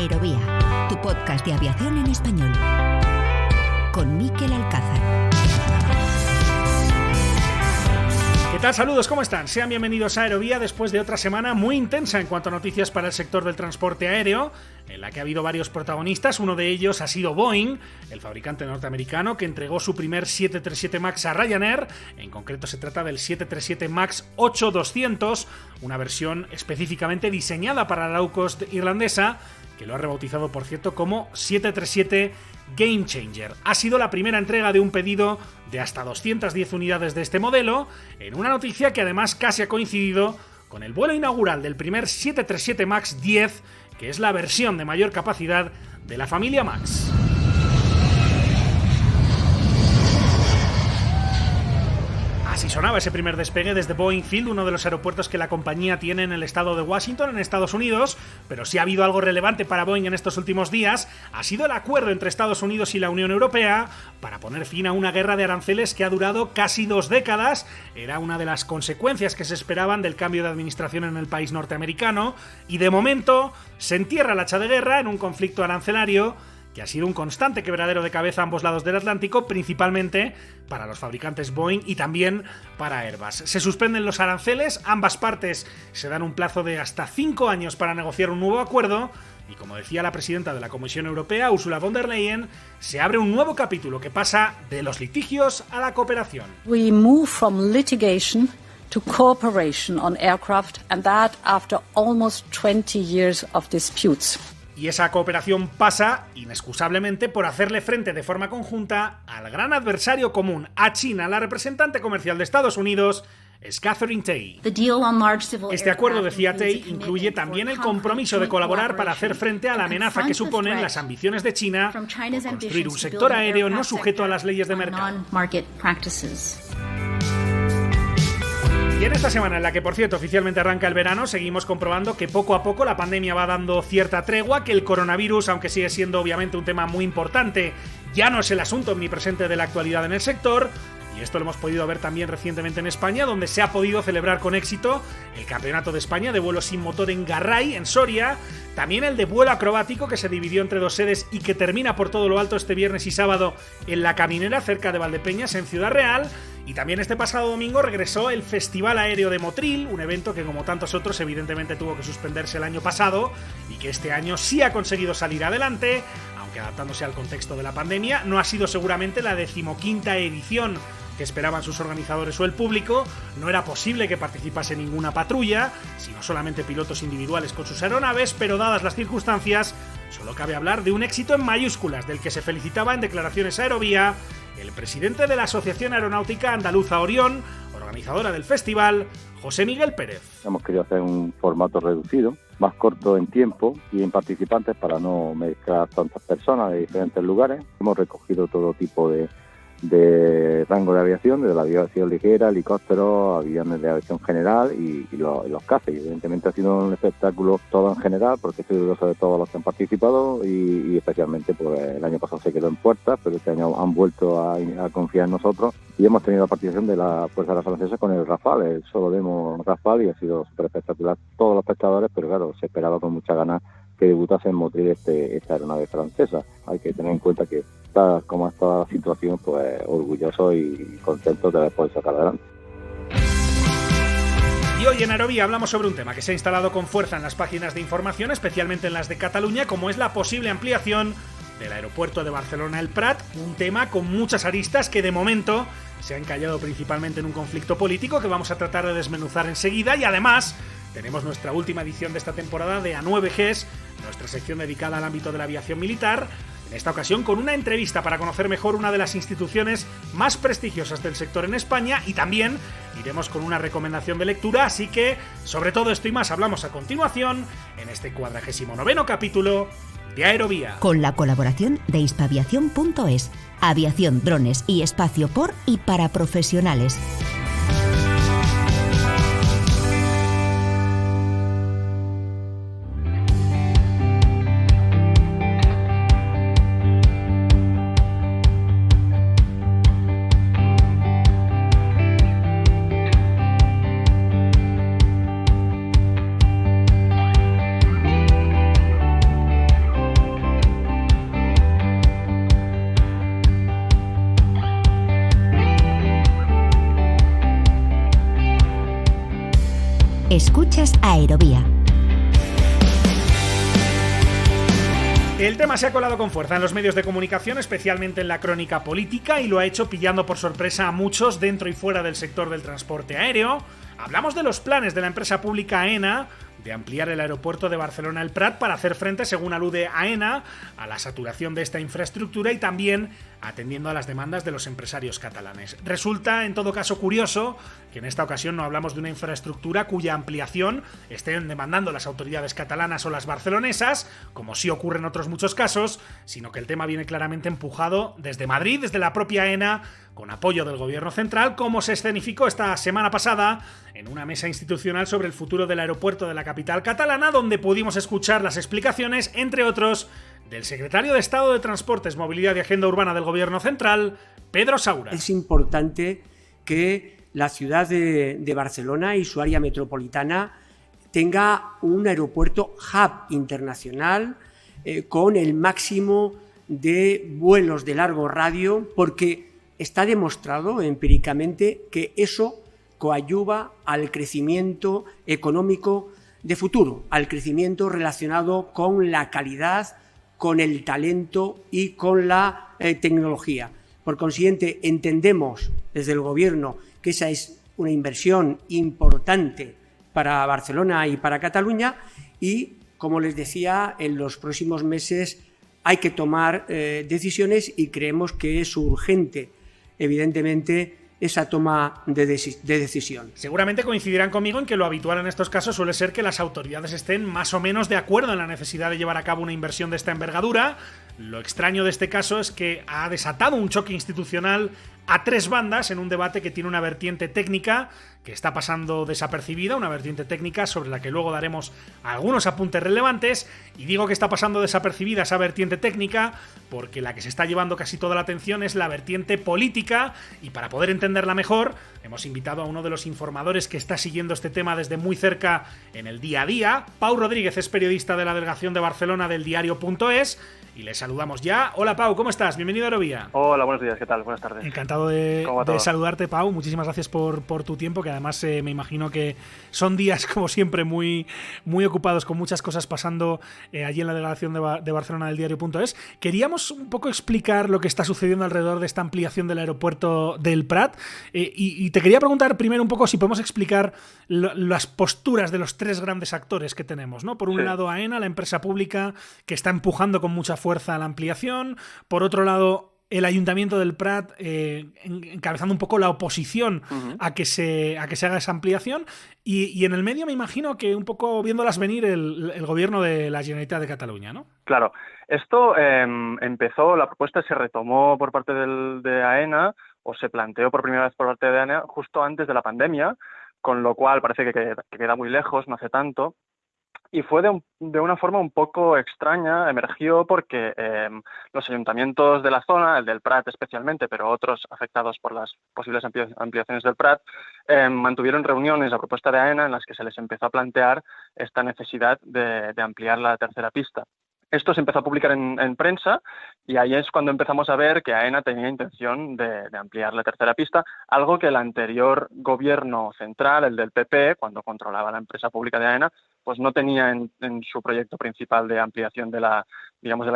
Aerovía, tu podcast de aviación en español. Con Mikel Alcázar. ¿Qué tal? Saludos, ¿cómo están? Sean bienvenidos a Aerovía después de otra semana muy intensa en cuanto a noticias para el sector del transporte aéreo, en la que ha habido varios protagonistas. Uno de ellos ha sido Boeing, el fabricante norteamericano que entregó su primer 737 MAX a Ryanair. En concreto se trata del 737 MAX 8200, una versión específicamente diseñada para la low cost irlandesa, que lo ha rebautizado, por cierto, como 737 Game Changer. Ha sido la primera entrega de un pedido de hasta 210 unidades de este modelo, en una noticia que además casi ha coincidido con el vuelo inaugural del primer 737 MAX 10, que es la versión de mayor capacidad de la familia MAX. Así sonaba ese primer despegue desde Boeing Field, uno de los aeropuertos que la compañía tiene en el estado de Washington, en Estados Unidos. Pero si ha habido algo relevante para Boeing en estos últimos días, ha sido el acuerdo entre Estados Unidos y la Unión Europea para poner fin a una guerra de aranceles que ha durado casi 2 décadas. Era una de las consecuencias que se esperaban del cambio de administración en el país norteamericano, y de momento se entierra el hacha de guerra en un conflicto arancelario que ha sido un constante quebradero de cabeza a ambos lados del Atlántico, principalmente para los fabricantes Boeing y también para Airbus. Se suspenden los aranceles, ambas partes se dan un plazo de hasta 5 años para negociar un nuevo acuerdo, y como decía la presidenta de la Comisión Europea, Ursula von der Leyen, se abre un nuevo capítulo que pasa de los litigios a la cooperación. We move from litigation to cooperation on aircraft, and that after almost 20 years of disputes. Y esa cooperación pasa, inexcusablemente, por hacerle frente de forma conjunta al gran adversario común, a China. La representante comercial de Estados Unidos es Catherine Tai. Este acuerdo, decía Tai, incluye también el compromiso de colaborar para hacer frente a la amenaza que suponen las ambiciones de China por construir un sector aéreo no sujeto a las leyes de mercado. Y en esta semana, en la que por cierto oficialmente arranca el verano, seguimos comprobando que poco a poco la pandemia va dando cierta tregua, que el coronavirus, aunque sigue siendo obviamente un tema muy importante, ya no es el asunto omnipresente de la actualidad en el sector. Y esto lo hemos podido ver también recientemente en España, donde se ha podido celebrar con éxito el Campeonato de España de vuelo sin motor en Garray, en Soria, también el de vuelo acrobático, que se dividió entre 2 sedes y que termina por todo lo alto este viernes y sábado en La Caminera, cerca de Valdepeñas, en Ciudad Real. Y también este pasado domingo regresó el Festival Aéreo de Motril, un evento que, como tantos otros, evidentemente tuvo que suspenderse el año pasado y que este año sí ha conseguido salir adelante, aunque adaptándose al contexto de la pandemia. No ha sido seguramente la 15ª edición que esperaban sus organizadores o el público. No era posible que participase ninguna patrulla, sino solamente pilotos individuales con sus aeronaves, pero dadas las circunstancias, solo cabe hablar de un éxito en mayúsculas, del que se felicitaba en declaraciones a Aerovía el presidente de la Asociación Aeronáutica Andaluza Orión, organizadora del festival, José Miguel Pérez. Hemos querido hacer un formato reducido, más corto en tiempo y en participantes, para no mezclar tantas personas de diferentes lugares. Hemos recogido todo tipo de rango de aviación, desde la aviación ligera, helicópteros, aviones de aviación general y los cazas. Evidentemente ha sido un espectáculo todo en general, porque estoy orgulloso de todos los que han participado y especialmente pues el año pasado se quedó en puertas, pero este año han vuelto a confiar en nosotros y hemos tenido la participación de la Fuerza Aérea Francesa con el Rafale, el solo demo Rafale, y ha sido súper espectacular. Todos los espectadores, pero claro, se esperaba con mucha ganas que debutase en Motril esta aeronave francesa. Hay que tener en cuenta que como está la situación, pues orgulloso y contento de haber podido sacar adelante. Y hoy en Aerovía hablamos sobre un tema que se ha instalado con fuerza en las páginas de información, especialmente en las de Cataluña, como es la posible ampliación del aeropuerto de Barcelona El Prat, un tema con muchas aristas que de momento se ha encallado principalmente en un conflicto político que vamos a tratar de desmenuzar enseguida. Y además tenemos nuestra última edición de esta temporada de A9Gs, nuestra sección dedicada al ámbito de la aviación militar, en esta ocasión con una entrevista para conocer mejor una de las instituciones más prestigiosas del sector en España, y también iremos con una recomendación de lectura, así que sobre todo esto y más hablamos a continuación en este 49º capítulo de Aerovía. Con la colaboración de hispaviación.es, aviación, drones y espacio por y para profesionales. Escuchas Aerovía. El tema se ha colado con fuerza en los medios de comunicación, especialmente en la crónica política, y lo ha hecho pillando por sorpresa a muchos dentro y fuera del sector del transporte aéreo. Hablamos de los planes de la empresa pública AENA de ampliar el aeropuerto de Barcelona El Prat para hacer frente, según alude AENA, a la saturación de esta infraestructura y también atendiendo a las demandas de los empresarios catalanes. Resulta, en todo caso, curioso que en esta ocasión no hablamos de una infraestructura cuya ampliación estén demandando las autoridades catalanas o las barcelonesas, como sí ocurre en otros muchos casos, sino que el tema viene claramente empujado desde Madrid, desde la propia AENA, con apoyo del gobierno central, como se escenificó esta semana pasada en una mesa institucional sobre el futuro del aeropuerto de la capital catalana, donde pudimos escuchar las explicaciones, entre otros, del secretario de Estado de Transportes, Movilidad y Agenda Urbana del Gobierno Central, Pedro Saura. Es importante que la ciudad de Barcelona y su área metropolitana tenga un aeropuerto hub internacional con el máximo de vuelos de largo radio, porque está demostrado empíricamente que eso coadyuva al crecimiento económico de futuro, al crecimiento relacionado con la calidad, con el talento y con la tecnología. Por consiguiente, entendemos desde el Gobierno que esa es una inversión importante para Barcelona y para Cataluña y, como les decía, en los próximos meses hay que tomar decisiones y creemos que es urgente, evidentemente, esa toma de decisión. Seguramente coincidirán conmigo en que lo habitual en estos casos suele ser que las autoridades estén más o menos de acuerdo en la necesidad de llevar a cabo una inversión de esta envergadura. Lo extraño de este caso es que ha desatado un choque institucional a tres bandas en un debate que tiene una vertiente técnica que está pasando desapercibida, una vertiente técnica sobre la que luego daremos algunos apuntes relevantes, y digo que está pasando desapercibida esa vertiente técnica porque la que se está llevando casi toda la atención es la vertiente política, y para poder entenderla mejor hemos invitado a uno de los informadores que está siguiendo este tema desde muy cerca en el día a día. Pau Rodríguez es periodista de la delegación de Barcelona del diario.es y le saludamos ya. Hola Pau, ¿cómo estás? Bienvenido a Aerovía. Hola, buenos días, ¿qué tal? Buenas tardes. Encantado de saludarte, Pau. Muchísimas gracias por tu tiempo, que además me imagino que son días, como siempre, muy, muy ocupados, con muchas cosas pasando allí en la delegación de Barcelona del diario.es. Queríamos un poco explicar lo que está sucediendo alrededor de esta ampliación del aeropuerto del Prat, y te quería preguntar primero un poco si podemos explicar las posturas de los tres grandes actores que tenemos, ¿no? Por un lado, AENA, la empresa pública, que está empujando con mucha fuerza la ampliación. Por otro lado, el Ayuntamiento del Prat encabezando un poco la oposición a que se haga esa ampliación, y en el medio me imagino que un poco viéndolas venir el gobierno de la Generalitat de Cataluña, ¿no? Claro, esto empezó, la propuesta se retomó por parte de AENA, o se planteó por primera vez por parte de AENA justo antes de la pandemia, con lo cual parece que queda muy lejos, no hace tanto. Y fue de una forma un poco extraña, emergió porque los ayuntamientos de la zona, el del Prat especialmente, pero otros afectados por las posibles ampliaciones del Prat, mantuvieron reuniones a propuesta de AENA en las que se les empezó a plantear esta necesidad de ampliar la tercera pista. Esto se empezó a publicar en prensa, y ahí es cuando empezamos a ver que AENA tenía intención de ampliar la tercera pista, algo que el anterior gobierno central, el del PP, cuando controlaba la empresa pública de AENA, pues no tenía en su proyecto principal de ampliación de la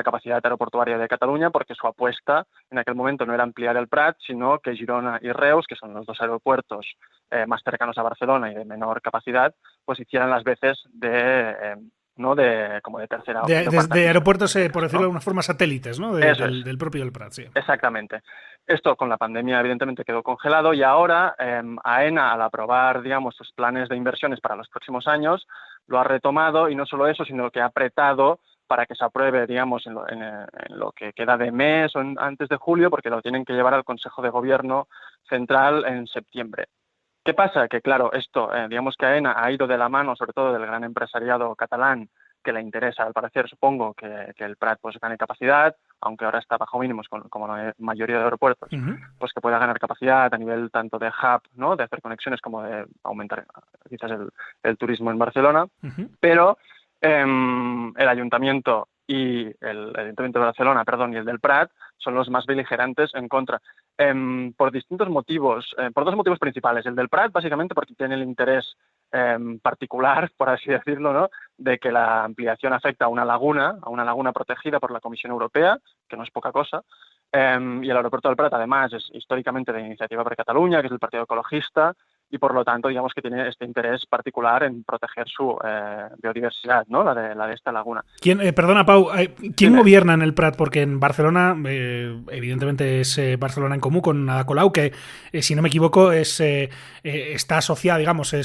capacidad aeroportuaria de Cataluña, porque su apuesta en aquel momento no era ampliar el Prat, sino que Girona y Reus, que son los dos aeropuertos más cercanos a Barcelona y de menor capacidad, pues hicieran las veces como de tercera de aeropuertos, por decirlo de alguna forma, satélites, ¿no? Del propio del Prat, sí. Exactamente. Esto con la pandemia evidentemente quedó congelado, y ahora AENA, al aprobar, sus planes de inversiones para los próximos años, lo ha retomado, y no solo eso, sino que ha apretado para que se apruebe, en lo que queda de mes o antes de julio, porque lo tienen que llevar al Consejo de Gobierno Central en septiembre. ¿Qué pasa? Que claro, esto, que AENA ha ido de la mano, sobre todo del gran empresariado catalán, que le interesa, al parecer, supongo, que el Prat pues gane capacidad, aunque ahora está bajo mínimos como la mayoría de aeropuertos, pues que pueda ganar capacidad a nivel tanto de hub, ¿no? De hacer conexiones, como de aumentar quizás el turismo en Barcelona. Pero el Ayuntamiento y el Ayuntamiento de Barcelona, y el del Prat son los más beligerantes en contra. Por distintos motivos, por dos motivos principales. El del Prat, básicamente, porque tiene el interés particular, por así decirlo, ¿no?, de que la ampliación afecta a una laguna protegida por la Comisión Europea, que no es poca cosa, y el aeropuerto del Prat, además, es históricamente de Iniciativa per Catalunya, que es el partido ecologista, y por lo tanto, digamos que tiene este interés particular en proteger su biodiversidad, ¿no?, la de esta laguna. Perdona, Pau, ¿quién gobierna en el Prat? Porque en Barcelona, evidentemente es Barcelona en Comú con Ada Colau, que si no me equivoco está asociada, digamos,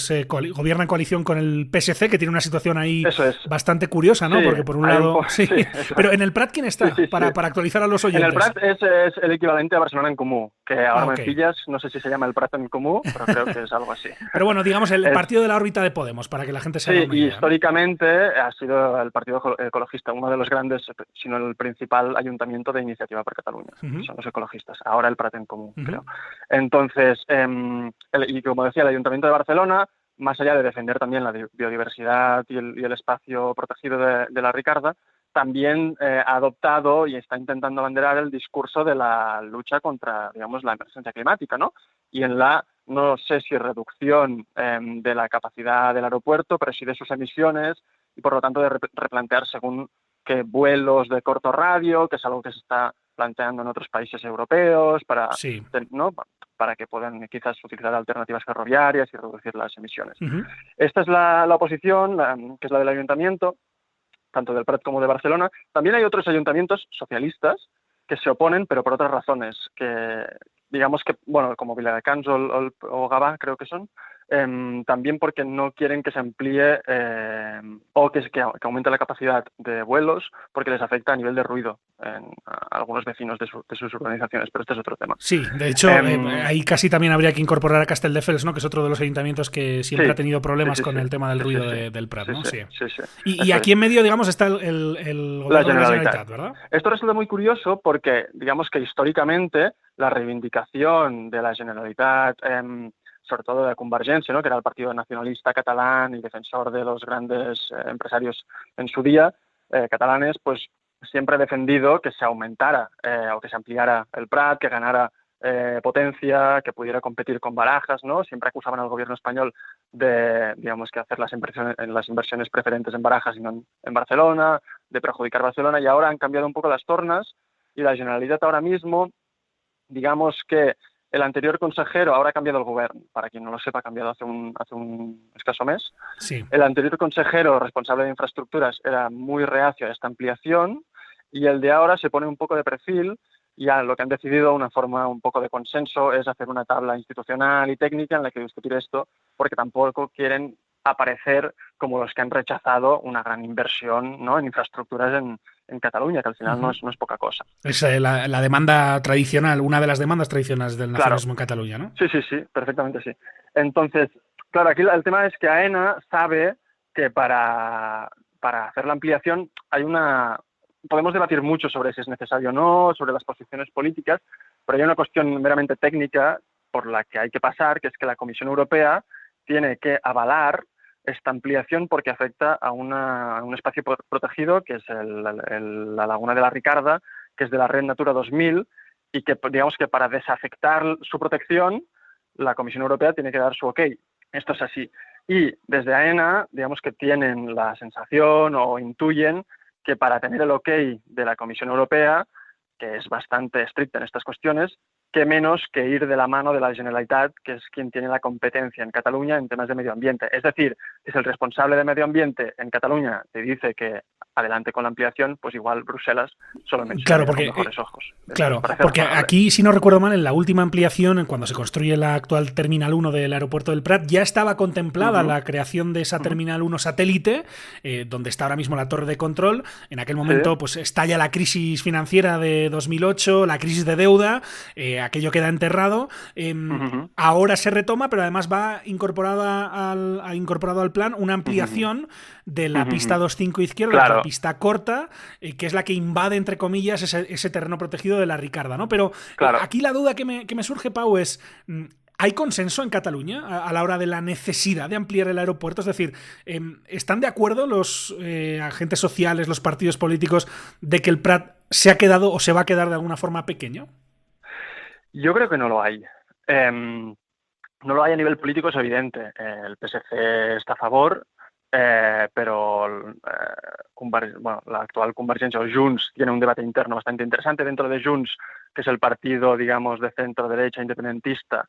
gobierna en coalición con el PSC, que tiene una situación ahí bastante curiosa, ¿no? Sí, porque por un lado... Sí. Pero en el Prat, ¿quién está? Sí. Para actualizar a los oyentes. En el Prat es el equivalente a Barcelona en Comú, que ahora me pillas, no sé si se llama el Prat en Comú, pero creo que es algo así. Pero bueno, digamos, el partido de la órbita de Podemos, para que la gente se haga una idea, y históricamente ha sido el Partido Ecologista uno de los grandes, si no el principal ayuntamiento de Iniciativa per Catalunya. Son los ecologistas. Ahora el Prat en Comú, creo. Entonces, y como decía, el Ayuntamiento de Barcelona, más allá de defender también la biodiversidad y el espacio protegido de la Ricarda, también ha adoptado y está intentando abanderar el discurso de la lucha contra, digamos, la emergencia climática, ¿no? Y en la, no sé si reducción de la capacidad del aeropuerto, pero sí de sus emisiones, y por lo tanto de replantear según qué vuelos de corto radio, que es algo que se está planteando en otros países europeos, ¿no?, para que puedan quizás utilizar alternativas ferroviarias y reducir las emisiones. Esta es la oposición, que es la del ayuntamiento, tanto del Prat como de Barcelona. También hay otros ayuntamientos socialistas que se oponen, pero por otras razones, que digamos que, bueno, como Viladecans o Gavà, creo que son, también porque no quieren que se amplíe o que aumente la capacidad de vuelos, porque les afecta a nivel de ruido a algunos vecinos de sus urbanizaciones, pero este es otro tema. Sí, de hecho, ahí casi también habría que incorporar a Castelldefels, ¿no?, que es otro de los ayuntamientos que siempre ha tenido problemas con el tema del ruido del Prat, ¿no? Sí. Y aquí en medio, digamos, está el gobierno de la Generalitat, ¿verdad? Esto resulta muy curioso porque, digamos que históricamente, la reivindicación de la Generalitat, sobre todo de Convergència, ¿no?, que era el partido nacionalista catalán y defensor de los grandes empresarios en su día, catalanes, pues siempre ha defendido que se aumentara o que se ampliara el Prat, que ganara potencia, que pudiera competir con Barajas, ¿no? Siempre acusaban al gobierno español de, digamos, que hacer las inversiones preferentes en Barajas y no en Barcelona, de perjudicar Barcelona, y ahora han cambiado un poco las tornas y la Generalitat ahora mismo, digamos que el anterior consejero, ahora ha cambiado el gobierno, para quien no lo sepa, ha cambiado hace un escaso mes. Sí. El anterior consejero responsable de infraestructuras era muy reacio a esta ampliación y el de ahora se pone un poco de perfil y lo que han decidido, una forma un poco de consenso, es hacer una tabla institucional y técnica en la que discutir esto, porque tampoco quieren aparecer como los que han rechazado una gran inversión, ¿no?, en infraestructuras en Cataluña, que al final no es poca cosa. Es la demanda tradicional, una de las demandas tradicionales del nacionalismo en Cataluña, ¿no? Sí, perfectamente sí. Entonces, claro, aquí el tema es que AENA sabe que para hacer la ampliación podemos debatir mucho sobre si es necesario o no, sobre las posiciones políticas, pero hay una cuestión meramente técnica por la que hay que pasar, que es que la Comisión Europea tiene que avalar esta ampliación porque afecta a un espacio protegido, que es la Laguna de la Ricarda, que es de la Red Natura 2000, y que, digamos, que para desafectar su protección, la Comisión Europea tiene que dar su ok. Esto es así. Y desde AENA, digamos que tienen la sensación o intuyen que para tener el ok de la Comisión Europea, que es bastante estricta en estas cuestiones, qué menos que ir de la mano de la Generalitat, que es quien tiene la competencia en Cataluña en temas de medio ambiente. Es decir, si es el responsable de medio ambiente en Cataluña te dice que adelante con la ampliación, pues igual Bruselas solo menciona con mejores ojos. Claro, porque aquí, si no recuerdo mal, en la última ampliación, cuando se construye la actual Terminal 1 del aeropuerto del Prat, ya estaba contemplada la creación de esa Terminal 1 satélite, donde está ahora mismo la torre de control. En aquel momento pues estalla la crisis financiera de 2008, la crisis de deuda, aquello queda enterrado. Ahora se retoma, pero además va incorporado al plan una ampliación de la pista 25 izquierda, la pista corta, que es la que invade, entre comillas, ese terreno protegido de la Ricarda, ¿no? Pero aquí la duda que me surge, Pau, es... ¿Hay consenso en Cataluña a la hora de la necesidad de ampliar el aeropuerto? Es decir, ¿están de acuerdo los agentes sociales, los partidos políticos, de que el Prat se ha quedado o se va a quedar de alguna forma pequeño? Yo creo que no lo hay. no lo hay a nivel político, es evidente. El PSC está a favor, pero la actual Convergencia o Junts tiene un debate interno bastante interesante. Dentro de Junts, que es el partido, digamos, de centro-derecha independentista,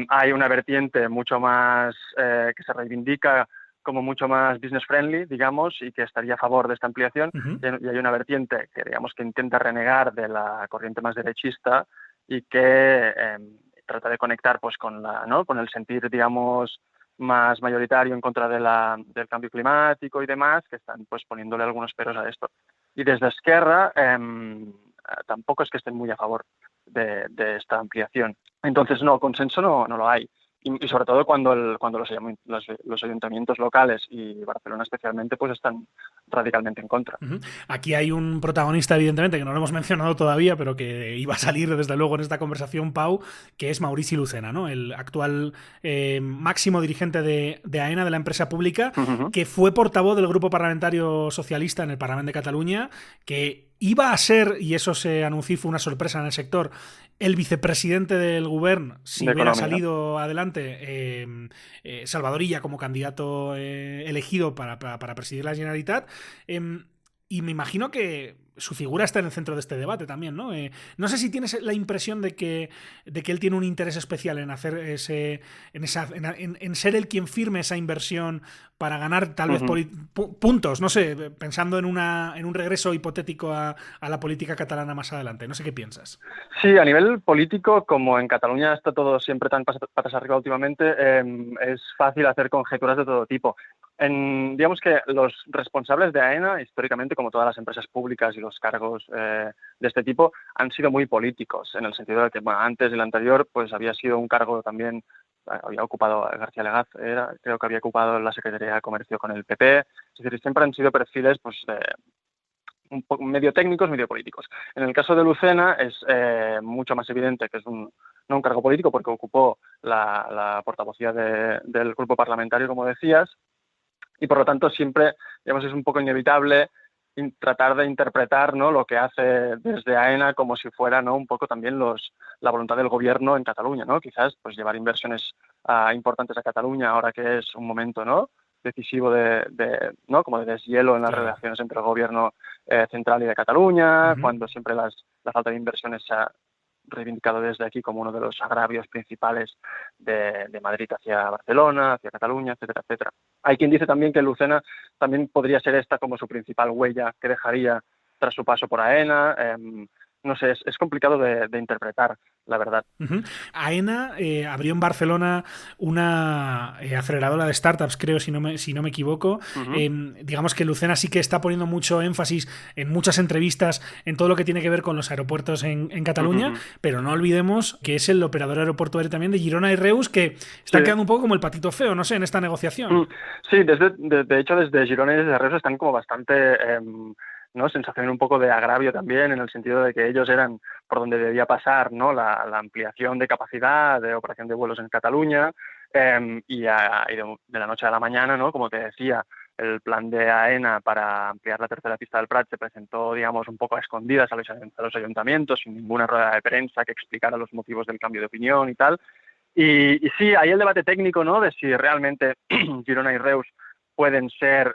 hay una vertiente mucho más que se reivindica como mucho más business friendly, digamos, y que estaría a favor de esta ampliación. Y hay una vertiente que, digamos, que intenta renegar de la corriente más derechista y que trata de conectar pues con el sentir, digamos, más mayoritario en contra del cambio climático y demás, que están pues poniéndole algunos peros a esto. Y desde Esquerra tampoco es que estén muy a favor de esta ampliación. Entonces, no, consenso no lo hay. Y sobre todo cuando los ayuntamientos locales y Barcelona especialmente pues están radicalmente en contra. Aquí hay un protagonista, evidentemente, que no lo hemos mencionado todavía, pero que iba a salir desde luego en esta conversación, Pau, que es Maurici Lucena, ¿no? El actual máximo dirigente de AENA, de la empresa pública, que fue portavoz del Grupo Parlamentario Socialista en el Parlamento de Cataluña, que iba a ser, y eso se anunció y fue una sorpresa en el sector, el vicepresidente del Govern, si hubiera salido adelante Salvador Illa como candidato elegido para presidir la Generalitat. Y me imagino que su figura está en el centro de este debate también, ¿no? No sé si tienes la impresión de que él tiene un interés especial en hacer en ser el quien firme esa inversión para ganar tal vez puntos, no sé, pensando en un regreso hipotético a la política catalana más adelante. No sé qué piensas. Sí, a nivel político, como en Cataluña está todo siempre tan patas arriba últimamente, es fácil hacer conjeturas de todo tipo. Digamos que los responsables de AENA, históricamente, como todas las empresas públicas y los cargos de este tipo, han sido muy políticos, en el sentido de que antes del anterior pues había sido un cargo también, había ocupado García Legaz, creo que había ocupado la Secretaría de Comercio con el PP, es decir, siempre han sido perfiles pues un poco medio técnicos, medio políticos. En el caso de Lucena es mucho más evidente que es no un cargo político porque ocupó la portavocía del grupo parlamentario, como decías, y por lo tanto siempre, digamos, es un poco inevitable tratar de interpretar, ¿no?, lo que hace desde AENA como si fuera, ¿no?, un poco también la voluntad del gobierno en Cataluña, ¿no? Quizás pues llevar inversiones importantes a Cataluña ahora que es un momento, ¿no?, decisivo ¿no?, como de deshielo en las relaciones entre el gobierno central y de Cataluña, cuando siempre la falta de inversiones se ha reivindicado desde aquí como uno de los agravios principales de Madrid hacia Barcelona, hacia Cataluña, etcétera, etcétera. Hay quien dice también que Lucena también podría ser esta como su principal huella que dejaría tras su paso por AENA. No sé, es complicado de interpretar, la verdad. AENA abrió en Barcelona una aceleradora de startups, creo, si no me equivoco. Digamos que Lucena sí que está poniendo mucho énfasis en muchas entrevistas en todo lo que tiene que ver con los aeropuertos en Cataluña, pero no olvidemos que es el operador aeroportuario también de Girona y Reus, que está quedando un poco como el patito feo, no sé, en esta negociación. Sí, de hecho desde Girona y desde Reus están como bastante... ¿no?, sensación un poco de agravio también, en el sentido de que ellos eran por donde debía pasar, ¿no?, la ampliación de capacidad de operación de vuelos en Cataluña, y de la noche a la mañana, ¿no?, como te decía, el plan de AENA para ampliar la tercera pista del Prat se presentó, digamos, un poco a escondidas a los ayuntamientos, sin ninguna rueda de prensa que explicara los motivos del cambio de opinión y tal. Y sí, hay el debate técnico, ¿no?, de si realmente Girona y Reus pueden ser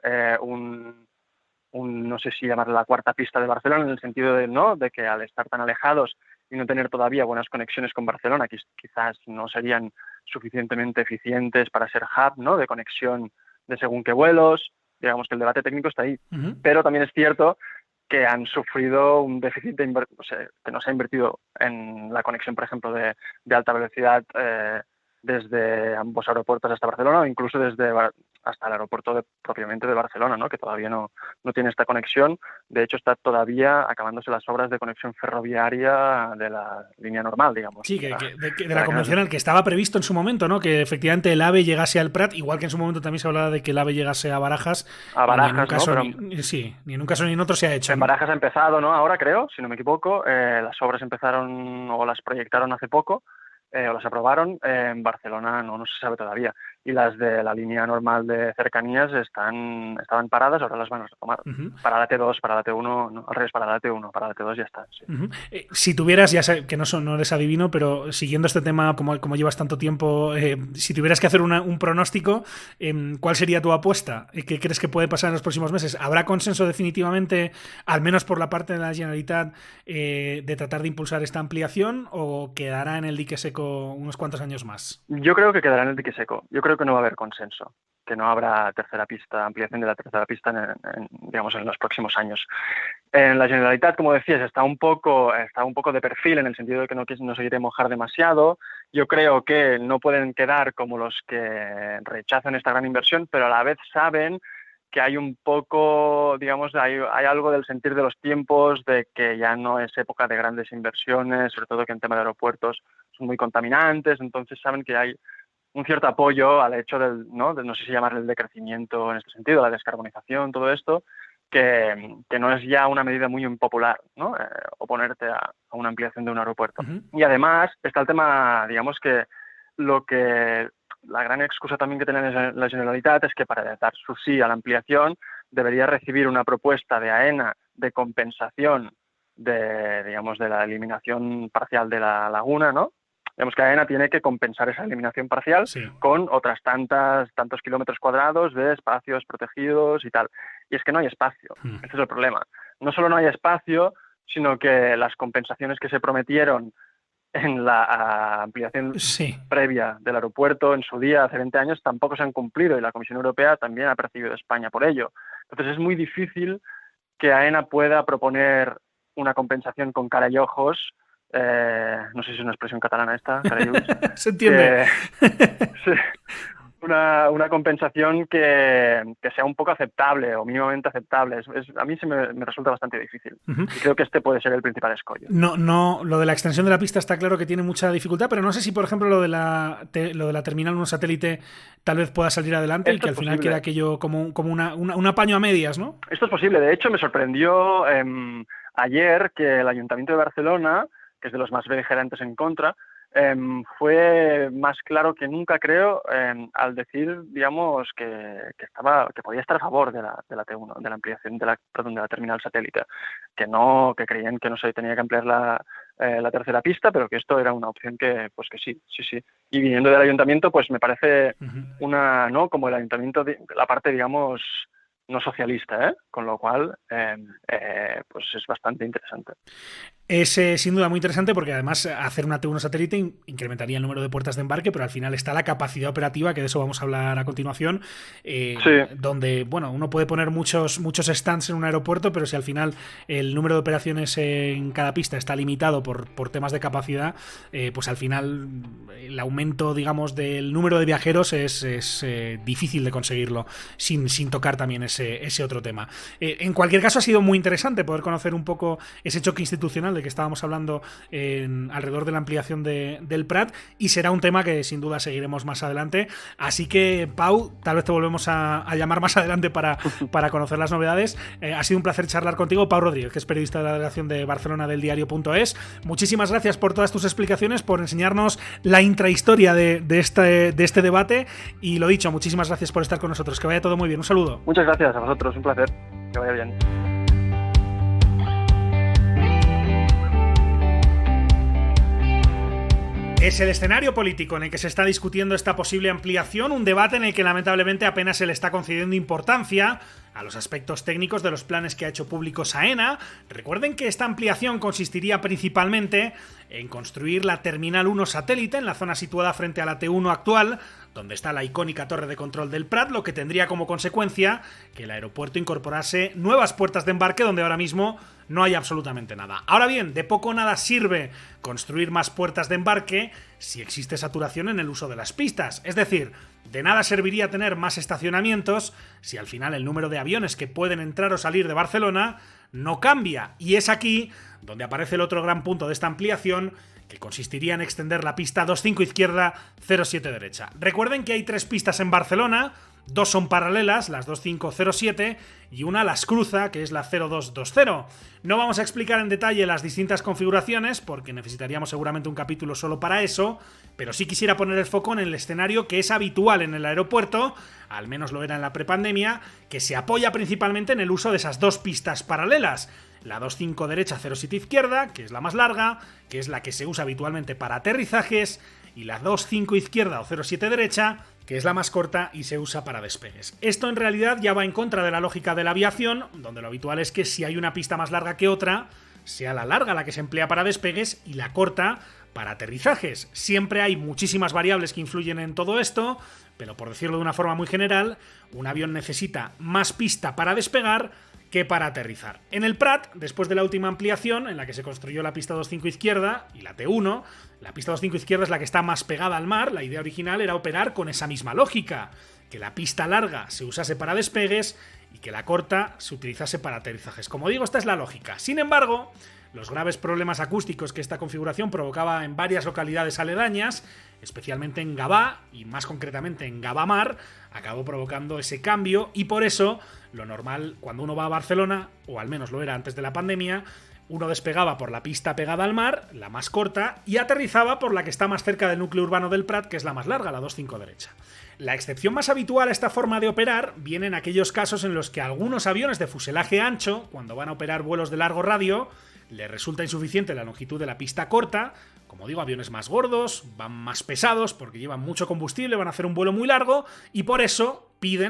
no sé si llamarla la cuarta pista de Barcelona, en el sentido de que al estar tan alejados y no tener todavía buenas conexiones con Barcelona, quizás no serían suficientemente eficientes para ser hub, ¿no?, de conexión de según qué vuelos. Digamos que el debate técnico está ahí. Pero también es cierto que han sufrido un déficit que no se ha invertido en la conexión, por ejemplo, de alta velocidad desde ambos aeropuertos hasta Barcelona, o incluso hasta el aeropuerto propiamente de Barcelona, ¿no?, que todavía no tiene esta conexión. De hecho, está todavía acabándose las obras de conexión ferroviaria de la línea normal, digamos. Sí, de la convencional, que estaba previsto en su momento, ¿no?, que efectivamente el AVE llegase al Prat, igual que en su momento también se hablaba de que el AVE llegase a Barajas. A Barajas, ni en un caso, ¿no? ni en un caso ni en otro se ha hecho. En Barajas ha empezado, ¿no?, ahora creo, si no me equivoco. Las obras empezaron o las proyectaron hace poco. o las aprobaron, en Barcelona no se sabe todavía. Y las de la línea normal de cercanías estaban paradas, ahora las van a retomar. Para la T2, para la T1, no, al revés, para la T1, para la T2 ya está. Sí. Si tuvieras, ya sé que no eres adivino, pero siguiendo este tema, como llevas tanto tiempo, si tuvieras que hacer un pronóstico, ¿cuál sería tu apuesta? ¿Qué crees que puede pasar en los próximos meses? ¿Habrá consenso definitivamente, al menos por la parte de la Generalitat, de tratar de impulsar esta ampliación, o quedará en el dique seco unos cuantos años más? Yo creo que quedará en el dique seco. Yo creo que no va a haber consenso, que no habrá ampliación de la tercera pista en los próximos años. En la Generalitat, como decías, está un poco de perfil, en el sentido de que no se quiere mojar demasiado. Yo creo que no pueden quedar como los que rechazan esta gran inversión, pero a la vez saben que hay un poco, hay algo del sentir de los tiempos, de que ya no es época de grandes inversiones, sobre todo que en tema de aeropuertos son muy contaminantes, entonces saben que hay un cierto apoyo al hecho no sé si llamarle el decrecimiento en este sentido, la descarbonización, todo esto, que no es ya una medida muy impopular, ¿no? Oponerte a una ampliación de un aeropuerto. Y además está el tema, que la gran excusa también que tiene la Generalitat es que para dar su sí a la ampliación debería recibir una propuesta de AENA de compensación de la eliminación parcial de la laguna, ¿no? Digamos que AENA tiene que compensar esa eliminación parcial con otras tantos kilómetros cuadrados de espacios protegidos y tal. Y es que no hay espacio. Este es el problema. No solo no hay espacio, sino que las compensaciones que se prometieron en la ampliación previa del aeropuerto en su día, hace 20 años, tampoco se han cumplido, y la Comisión Europea también ha percibido a España por ello. Entonces es muy difícil que AENA pueda proponer una compensación con cara y ojos. No sé si es una expresión catalana esta, cara y ojos. Se entiende. Una compensación que sea un poco aceptable o mínimamente aceptable. A mí me resulta bastante difícil. Y creo que este puede ser el principal escollo. No, lo de la extensión de la pista está claro que tiene mucha dificultad, pero no sé si, por ejemplo, lo de la terminal 1 satélite tal vez pueda salir adelante. Esto y que al final queda aquello como un apaño a medias, ¿no? Esto es posible. De hecho, me sorprendió ayer que el Ayuntamiento de Barcelona, que es de los más beligerantes en contra, fue más claro que nunca, creo, al decir, que podía estar a favor de la T1, de la ampliación de la terminal satélite, que creían que no se tenía que ampliar la tercera pista, pero que esto era una opción que sí. Y viniendo del ayuntamiento, pues me parece como el ayuntamiento, la parte, no socialista, con lo cual pues es bastante interesante. Es sin duda muy interesante, porque además hacer una T1 satélite incrementaría el número de puertas de embarque, pero al final está la capacidad operativa, que de eso vamos a hablar a continuación, donde uno puede poner muchos stands en un aeropuerto, pero si al final el número de operaciones en cada pista está limitado por temas de capacidad, pues al final el aumento, del número de viajeros es difícil de conseguirlo sin tocar también ese otro tema. En cualquier caso, ha sido muy interesante poder conocer un poco ese choque institucional del que estábamos hablando alrededor de la ampliación del Prat, y será un tema que sin duda seguiremos más adelante. Así que, Pau, tal vez te volvemos a llamar más adelante para conocer las novedades. Ha sido un placer charlar contigo. Pau Rodríguez, que es periodista de la delegación de Barcelona del diario.es. Muchísimas gracias por todas tus explicaciones, por enseñarnos la intrahistoria de este debate, y lo dicho, muchísimas gracias por estar con nosotros. Que vaya todo muy bien. Un saludo. Muchas gracias a vosotros, un placer. Que vaya bien. Es el escenario político en el que se está discutiendo esta posible ampliación, un debate en el que lamentablemente apenas se le está concediendo importancia a los aspectos técnicos de los planes que ha hecho públicos AENA. Recuerden que esta ampliación consistiría principalmente en construir la Terminal 1 satélite en la zona situada frente a la T1 actual, donde está la icónica torre de control del Prat, lo que tendría como consecuencia que el aeropuerto incorporase nuevas puertas de embarque donde ahora mismo no hay absolutamente nada. Ahora bien, de poco o nada sirve construir más puertas de embarque si existe saturación en el uso de las pistas. Es decir, de nada serviría tener más estacionamientos si al final el número de aviones que pueden entrar o salir de Barcelona no cambia. Y es aquí donde aparece el otro gran punto de esta ampliación, que consistiría en extender la pista 25 izquierda, 07 derecha. Recuerden que hay 3 pistas en Barcelona, 2 son paralelas, las 2507, y una las cruza, que es la 0220. No vamos a explicar en detalle las distintas configuraciones, porque necesitaríamos seguramente un capítulo solo para eso, pero sí quisiera poner el foco en el escenario que es habitual en el aeropuerto, al menos lo era en la prepandemia, que se apoya principalmente en el uso de esas 2 pistas paralelas. La 25 derecha, 07 izquierda, que es la más larga, que es la que se usa habitualmente para aterrizajes, y la 25 izquierda o 07 derecha, que es la más corta y se usa para despegues. Esto en realidad ya va en contra de la lógica de la aviación, donde lo habitual es que si hay una pista más larga que otra, sea la larga la que se emplea para despegues y la corta para aterrizajes. Siempre hay muchísimas variables que influyen en todo esto, pero por decirlo de una forma muy general, un avión necesita más pista para despegar que para aterrizar. En el Prat, después de la última ampliación, en la que se construyó la pista 25 izquierda y la T1, la pista 25 izquierda es la que está más pegada al mar. La idea original era operar con esa misma lógica, que la pista larga se usase para despegues y que la corta se utilizase para aterrizajes. Como digo, esta es la lógica. Sin embargo, los graves problemas acústicos que esta configuración provocaba en varias localidades aledañas, especialmente en Gavà y más concretamente en Gavamar, acabó provocando ese cambio, y por eso lo normal cuando uno va a Barcelona, o al menos lo era antes de la pandemia, uno despegaba por la pista pegada al mar, la más corta, y aterrizaba por la que está más cerca del núcleo urbano del Prat, que es la más larga, la 25 derecha. La excepción más habitual a esta forma de operar viene en aquellos casos en los que algunos aviones de fuselaje ancho, cuando van a operar vuelos de largo radio, les resulta insuficiente la longitud de la pista corta. Como digo, aviones más gordos, van más pesados porque llevan mucho combustible, van a hacer un vuelo muy largo y por eso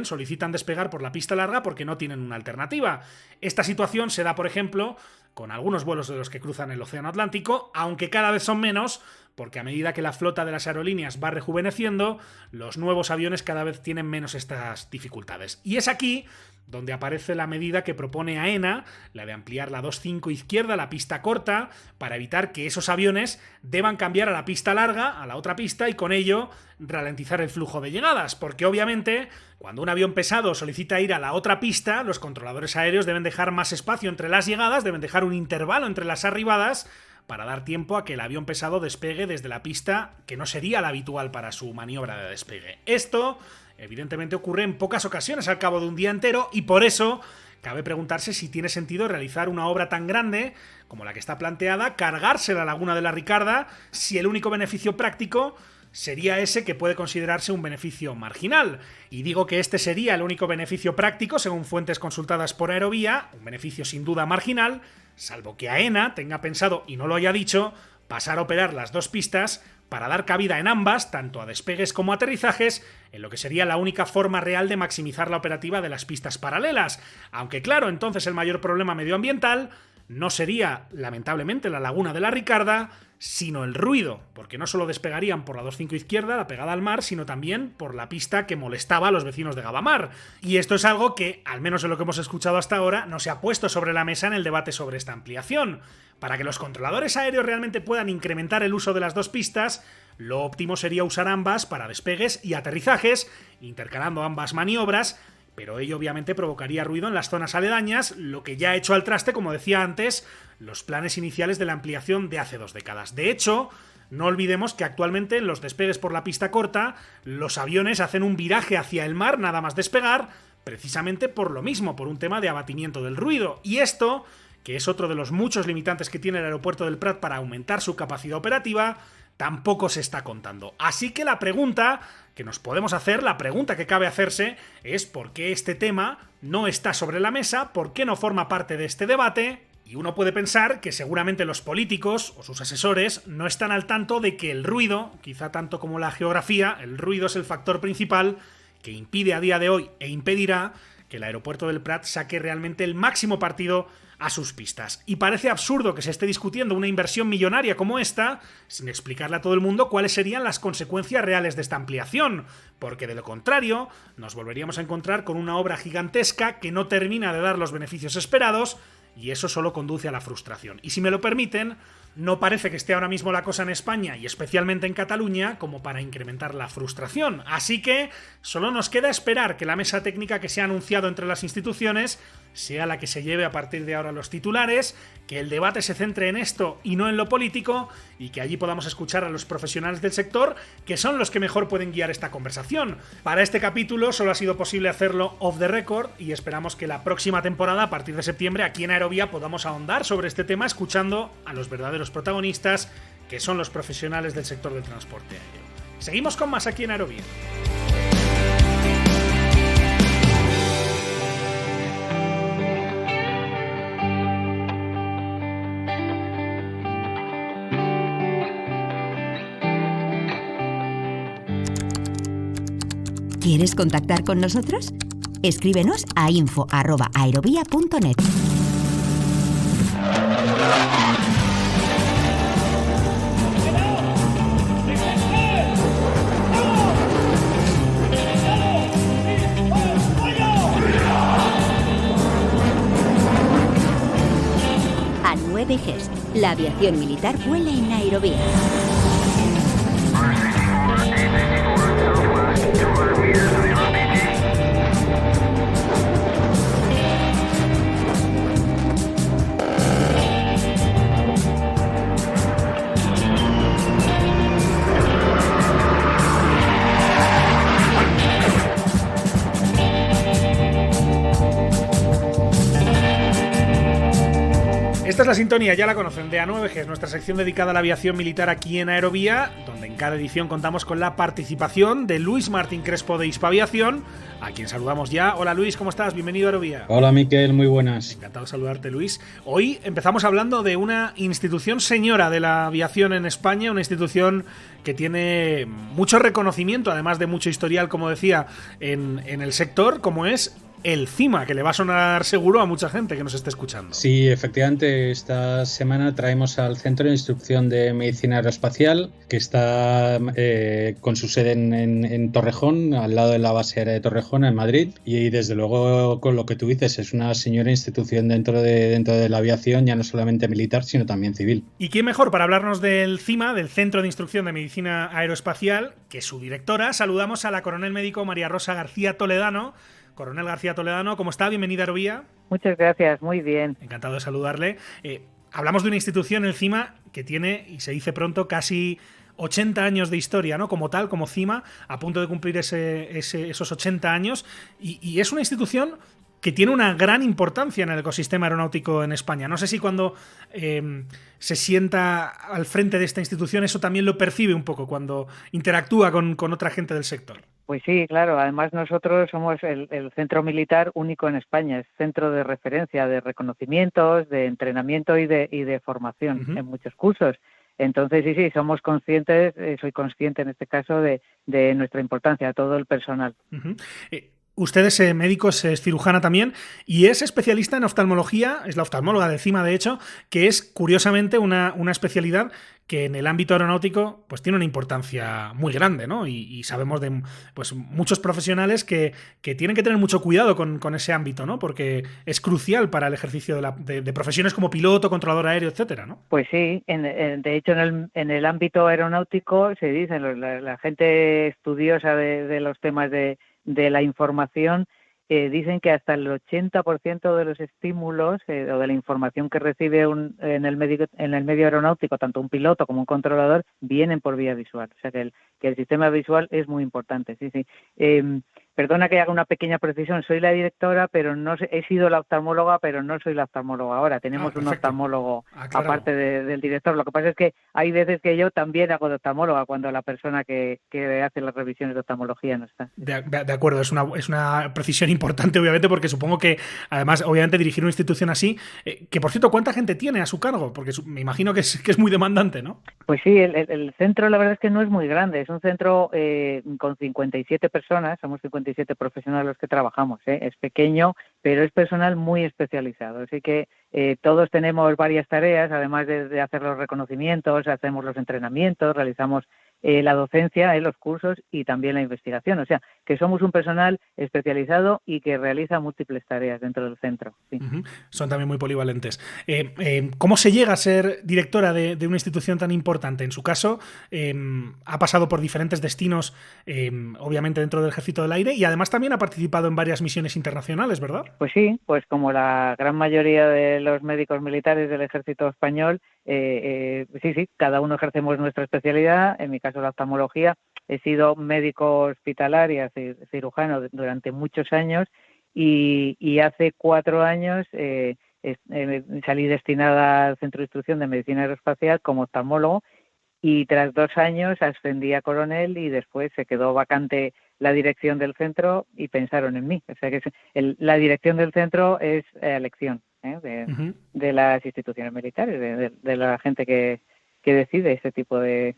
solicitan despegar por la pista larga porque no tienen una alternativa. Esta situación se da, por ejemplo, con algunos vuelos de los que cruzan el Océano Atlántico, aunque cada vez son menos, porque a medida que la flota de las aerolíneas va rejuveneciendo, los nuevos aviones cada vez tienen menos estas dificultades. Y es aquí donde aparece la medida que propone AENA, la de ampliar la 25 izquierda, la pista corta, para evitar que esos aviones deban cambiar a la pista larga, a la otra pista, y con ello ralentizar el flujo de llegadas, porque obviamente cuando un avión pesado solicita ir a la otra pista, los controladores aéreos deben dejar más espacio entre las llegadas, deben dejar un intervalo entre las arribadas, para dar tiempo a que el avión pesado despegue desde la pista que no sería la habitual para su maniobra de despegue. Esto, evidentemente, ocurre en pocas ocasiones al cabo de un día entero y por eso cabe preguntarse si tiene sentido realizar una obra tan grande como la que está planteada, cargarse la Laguna de la Ricarda, si el único beneficio práctico sería ese que puede considerarse un beneficio marginal. Y digo que este sería el único beneficio práctico, según fuentes consultadas por Aerovía, un beneficio sin duda marginal, salvo que AENA tenga pensado, y no lo haya dicho, pasar a operar las 2 pistas para dar cabida en ambas, tanto a despegues como a aterrizajes, en lo que sería la única forma real de maximizar la operativa de las pistas paralelas. Aunque claro, entonces el mayor problema medioambiental no sería, lamentablemente, la Laguna de la Ricarda, sino el ruido, porque no solo despegarían por la 25 izquierda, la pegada al mar, sino también por la pista que molestaba a los vecinos de Gavamar. Y esto es algo que, al menos en lo que hemos escuchado hasta ahora, no se ha puesto sobre la mesa en el debate sobre esta ampliación. Para que los controladores aéreos realmente puedan incrementar el uso de las 2 pistas, lo óptimo sería usar ambas para despegues y aterrizajes, intercalando ambas maniobras, pero ello obviamente provocaría ruido en las zonas aledañas, lo que ya ha hecho al traste, como decía antes, los planes iniciales de la ampliación de hace 2 décadas. De hecho, no olvidemos que actualmente en los despegues por la pista corta, los aviones hacen un viraje hacia el mar nada más despegar, precisamente por lo mismo, por un tema de abatimiento del ruido. Y esto, que es otro de los muchos limitantes que tiene el aeropuerto del Prat para aumentar su capacidad operativa, tampoco se está contando. Así que la pregunta que nos podemos hacer, la pregunta que cabe hacerse, es por qué este tema no está sobre la mesa, por qué no forma parte de este debate. Y uno puede pensar que seguramente los políticos o sus asesores no están al tanto de que el ruido, quizá tanto como la geografía, el ruido es el factor principal que impide a día de hoy e impedirá que el aeropuerto del Prat saque realmente el máximo partido a sus pistas. Y parece absurdo que se esté discutiendo una inversión millonaria como esta sin explicarle a todo el mundo cuáles serían las consecuencias reales de esta ampliación, porque de lo contrario nos volveríamos a encontrar con una obra gigantesca que no termina de dar los beneficios esperados y eso solo conduce a la frustración. Y si me lo permiten, No parece que esté ahora mismo la cosa en España y especialmente en Cataluña como para incrementar la frustración. Así que solo nos queda esperar que la mesa técnica que se ha anunciado entre las instituciones sea la que se lleve a partir de ahora los titulares, que el debate se centre en esto y no en lo político, y que allí podamos escuchar a los profesionales del sector, que son los que mejor pueden guiar esta conversación. Para este capítulo solo ha sido posible hacerlo off the record y esperamos que la próxima temporada, a partir de septiembre, aquí en Aerovía podamos ahondar sobre este tema escuchando a los verdaderos protagonistas, que son los profesionales del sector del transporte aéreo. Seguimos con más aquí en Aerovía. ¿Quieres contactar con nosotros? Escríbenos a info@aerovia.net. A 9 Gs, la aviación militar vuela en Aerovía. Esta es la sintonía, ya la conocen, de A9G, es nuestra sección dedicada a la aviación militar aquí en Aerovía, donde en cada edición contamos con la participación de Luis Martín Crespo de Hispaviación, a quien saludamos ya. Hola Luis, ¿cómo estás? Bienvenido a Aerovía. Hola Miquel, muy buenas. Encantado de saludarte, Luis. Hoy empezamos hablando de una institución señora de la aviación en España, una institución que tiene mucho reconocimiento, además de mucho historial, como decía, en el sector, como es el CIMA, que le va a sonar seguro a mucha gente que nos esté escuchando. Sí, efectivamente, esta semana traemos al Centro de Instrucción de Medicina Aeroespacial, que está con su sede en Torrejón, al lado de la base aérea de Torrejón, en Madrid, y desde luego, con lo que tú dices, es una señora institución dentro de la aviación, ya no solamente militar, sino también civil. ¿Y quién mejor para hablarnos del CIMA, del Centro de Instrucción de Medicina Aeroespacial, que su directora? Saludamos a la coronel médico María Rosa García Toledano. Coronel García Toledano, ¿cómo está? Bienvenida a Aerovía. Muchas gracias, muy bien. Encantado de saludarle. Hablamos de una institución, el CIMA, que tiene, y se dice pronto, casi 80 años de historia, ¿no? Como tal, como CIMA, a punto de cumplir esos 80 años. Y es una institución que tiene una gran importancia en el ecosistema aeronáutico en España. No sé si cuando se sienta al frente de esta institución eso también lo percibe un poco, cuando interactúa con otra gente del sector. Pues sí, claro. Además nosotros somos el centro militar único en España. Es centro de referencia, de reconocimientos, de entrenamiento y de formación en muchos cursos. Entonces, sí, somos conscientes, soy consciente en este caso de nuestra importancia, todo el personal. Usted es médico, es cirujana también y es especialista en oftalmología, es la oftalmóloga del CIMA de hecho, que es curiosamente una especialidad que en el ámbito aeronáutico pues tiene una importancia muy grande, ¿no? Y sabemos de pues muchos profesionales que tienen que tener mucho cuidado con ese ámbito, ¿no? Porque es crucial para el ejercicio de profesiones como piloto, controlador aéreo, etcétera, ¿no? Pues sí, de hecho en el ámbito aeronáutico se dice, la gente estudiosa de los temas de la información, dicen que hasta el 80% de los estímulos o de la información que recibe en el medio aeronáutico, tanto un piloto como un controlador, vienen por vía visual. O sea que el sistema visual es muy importante. Sí. Perdona que haga una pequeña precisión. Soy la directora, pero he sido la oftalmóloga, pero no soy la oftalmóloga ahora. Tenemos un oftalmólogo aparte del director. Lo que pasa es que hay veces que yo también hago de oftalmóloga cuando la persona que hace las revisiones de oftalmología no está. De acuerdo, es una precisión importante, obviamente, porque supongo que, además, obviamente, dirigir una institución así, que por cierto, ¿cuánta gente tiene a su cargo? Porque me imagino que es muy demandante, ¿no? Pues sí, el centro la verdad es que no es muy grande. Es un centro con 57 personas, somos 57 profesionales los que trabajamos. Es pequeño, pero es personal muy especializado. Así que todos tenemos varias tareas, además de hacer los reconocimientos, hacemos los entrenamientos, realizamos la docencia, los cursos y también la investigación. O sea, que somos un personal especializado y que realiza múltiples tareas dentro del centro. Sí. Son también muy polivalentes. ¿Cómo se llega a ser directora de una institución tan importante? En su caso, ha pasado por diferentes destinos, obviamente dentro del Ejército del Aire, y además también ha participado en varias misiones internacionales, ¿verdad? Pues sí, pues como la gran mayoría de los médicos militares del Ejército Español, sí, cada uno ejercemos nuestra especialidad. En mi caso, la oftalmología. He sido médico hospitalario, cirujano durante muchos años y hace 4 años salí destinada al Centro de Instrucción de Medicina Aeroespacial como oftalmólogo y tras 2 años ascendí a coronel y después se quedó vacante la dirección del centro y pensaron en mí. O sea que la dirección del centro es elección de las instituciones militares, de la gente que decide ese tipo de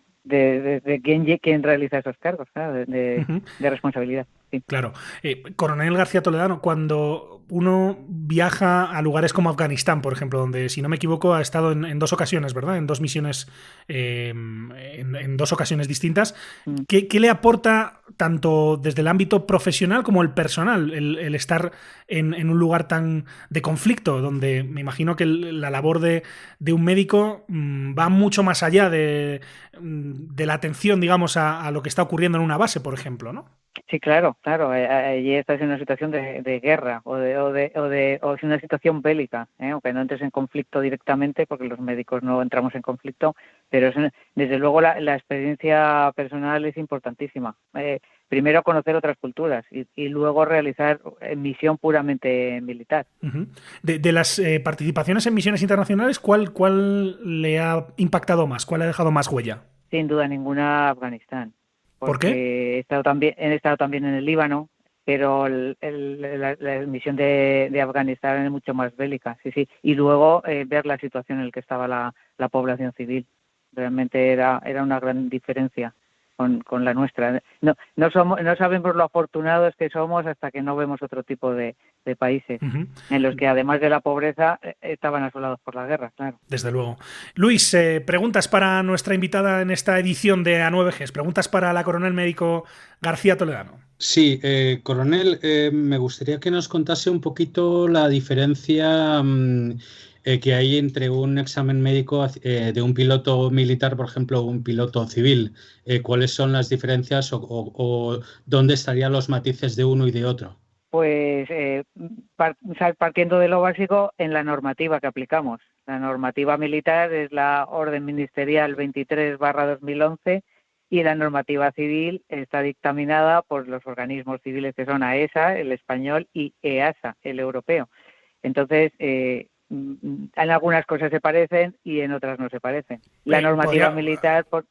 quién realiza esos cargos, ¿no? de responsabilidad. Sí. Claro. Coronel García Toledano, cuando uno viaja a lugares como Afganistán, por ejemplo, donde, si no me equivoco, ha estado en 2 ocasiones, ¿verdad? En 2 misiones, en 2 ocasiones distintas. ¿Qué le aporta tanto desde el ámbito profesional como el personal el estar en un lugar tan de conflicto, donde me imagino que la labor de un médico va mucho más allá de la atención, digamos, a lo que está ocurriendo en una base, por ejemplo, ¿no? Sí, claro. Allí estás en una situación de guerra o es una situación bélica, aunque no entres en conflicto directamente, porque los médicos no entramos en conflicto, pero desde luego la experiencia personal es importantísima. Primero conocer otras culturas y luego realizar misión puramente militar. De las participaciones en misiones internacionales, ¿cuál le ha impactado más? ¿Cuál ha dejado más huella? Sin duda ninguna, Afganistán. ¿Por qué? He estado también en el Líbano, pero la misión de Afganistán es mucho más bélica, sí. Y luego ver la situación en la que estaba la población civil. Realmente era una gran diferencia con la nuestra. No sabemos lo afortunados que somos hasta que no vemos otro tipo de países en los que, además de la pobreza, estaban asolados por la guerra, claro. Desde luego. Luis, preguntas para nuestra invitada en esta edición de A9Gs. Preguntas para la coronel médico García Toledano. Sí, coronel, me gustaría que nos contase un poquito la diferencia que hay entre un examen médico de un piloto militar, por ejemplo, o un piloto civil. ¿Cuáles son las diferencias o dónde estarían los matices de uno y de otro? Pues partiendo de lo básico, en la normativa que aplicamos. La normativa militar es la Orden Ministerial 23/2011 y la normativa civil está dictaminada por los organismos civiles que son AESA, el español, y EASA, el europeo. Entonces, en algunas cosas se parecen y en otras no se parecen. La normativa militar, por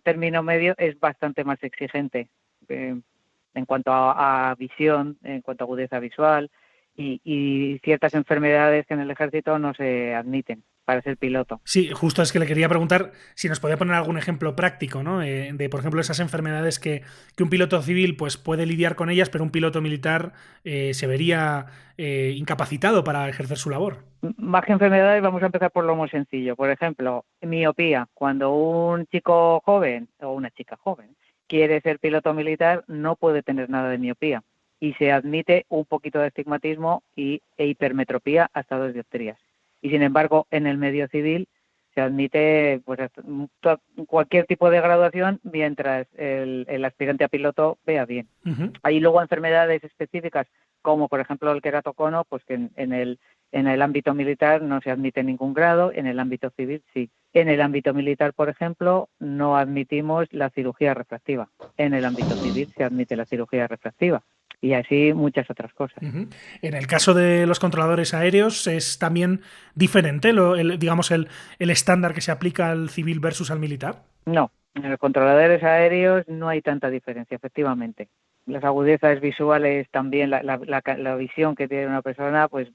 término medio, es bastante más exigente en cuanto a visión, en cuanto a agudeza visual y ciertas enfermedades que en el ejército no se admiten para ser piloto. Sí, justo es que le quería preguntar si nos podía poner algún ejemplo práctico, ¿no? De, por ejemplo, esas enfermedades que un piloto civil pues puede lidiar con ellas, pero un piloto militar se vería incapacitado para ejercer su labor. Más que enfermedades, vamos a empezar por lo muy sencillo. Por ejemplo, miopía. Cuando un chico joven o una chica joven quiere ser piloto militar, no puede tener nada de miopía y se admite un poquito de astigmatismo e hipermetropía hasta 2 dioptrías. Y sin embargo, en el medio civil se admite pues cualquier tipo de graduación mientras el aspirante a piloto vea bien. Hay luego enfermedades específicas, como por ejemplo el queratocono, pues que en el ámbito militar no se admite ningún grado, en el ámbito civil sí. En el ámbito militar, por ejemplo, no admitimos la cirugía refractiva. En el ámbito civil se admite la cirugía refractiva. Y así muchas otras cosas. En el caso de los controladores aéreos es también diferente, el estándar que se aplica al civil versus al militar. No, en los controladores aéreos no hay tanta diferencia, efectivamente. Las agudezas visuales también, la visión que tiene una persona, pues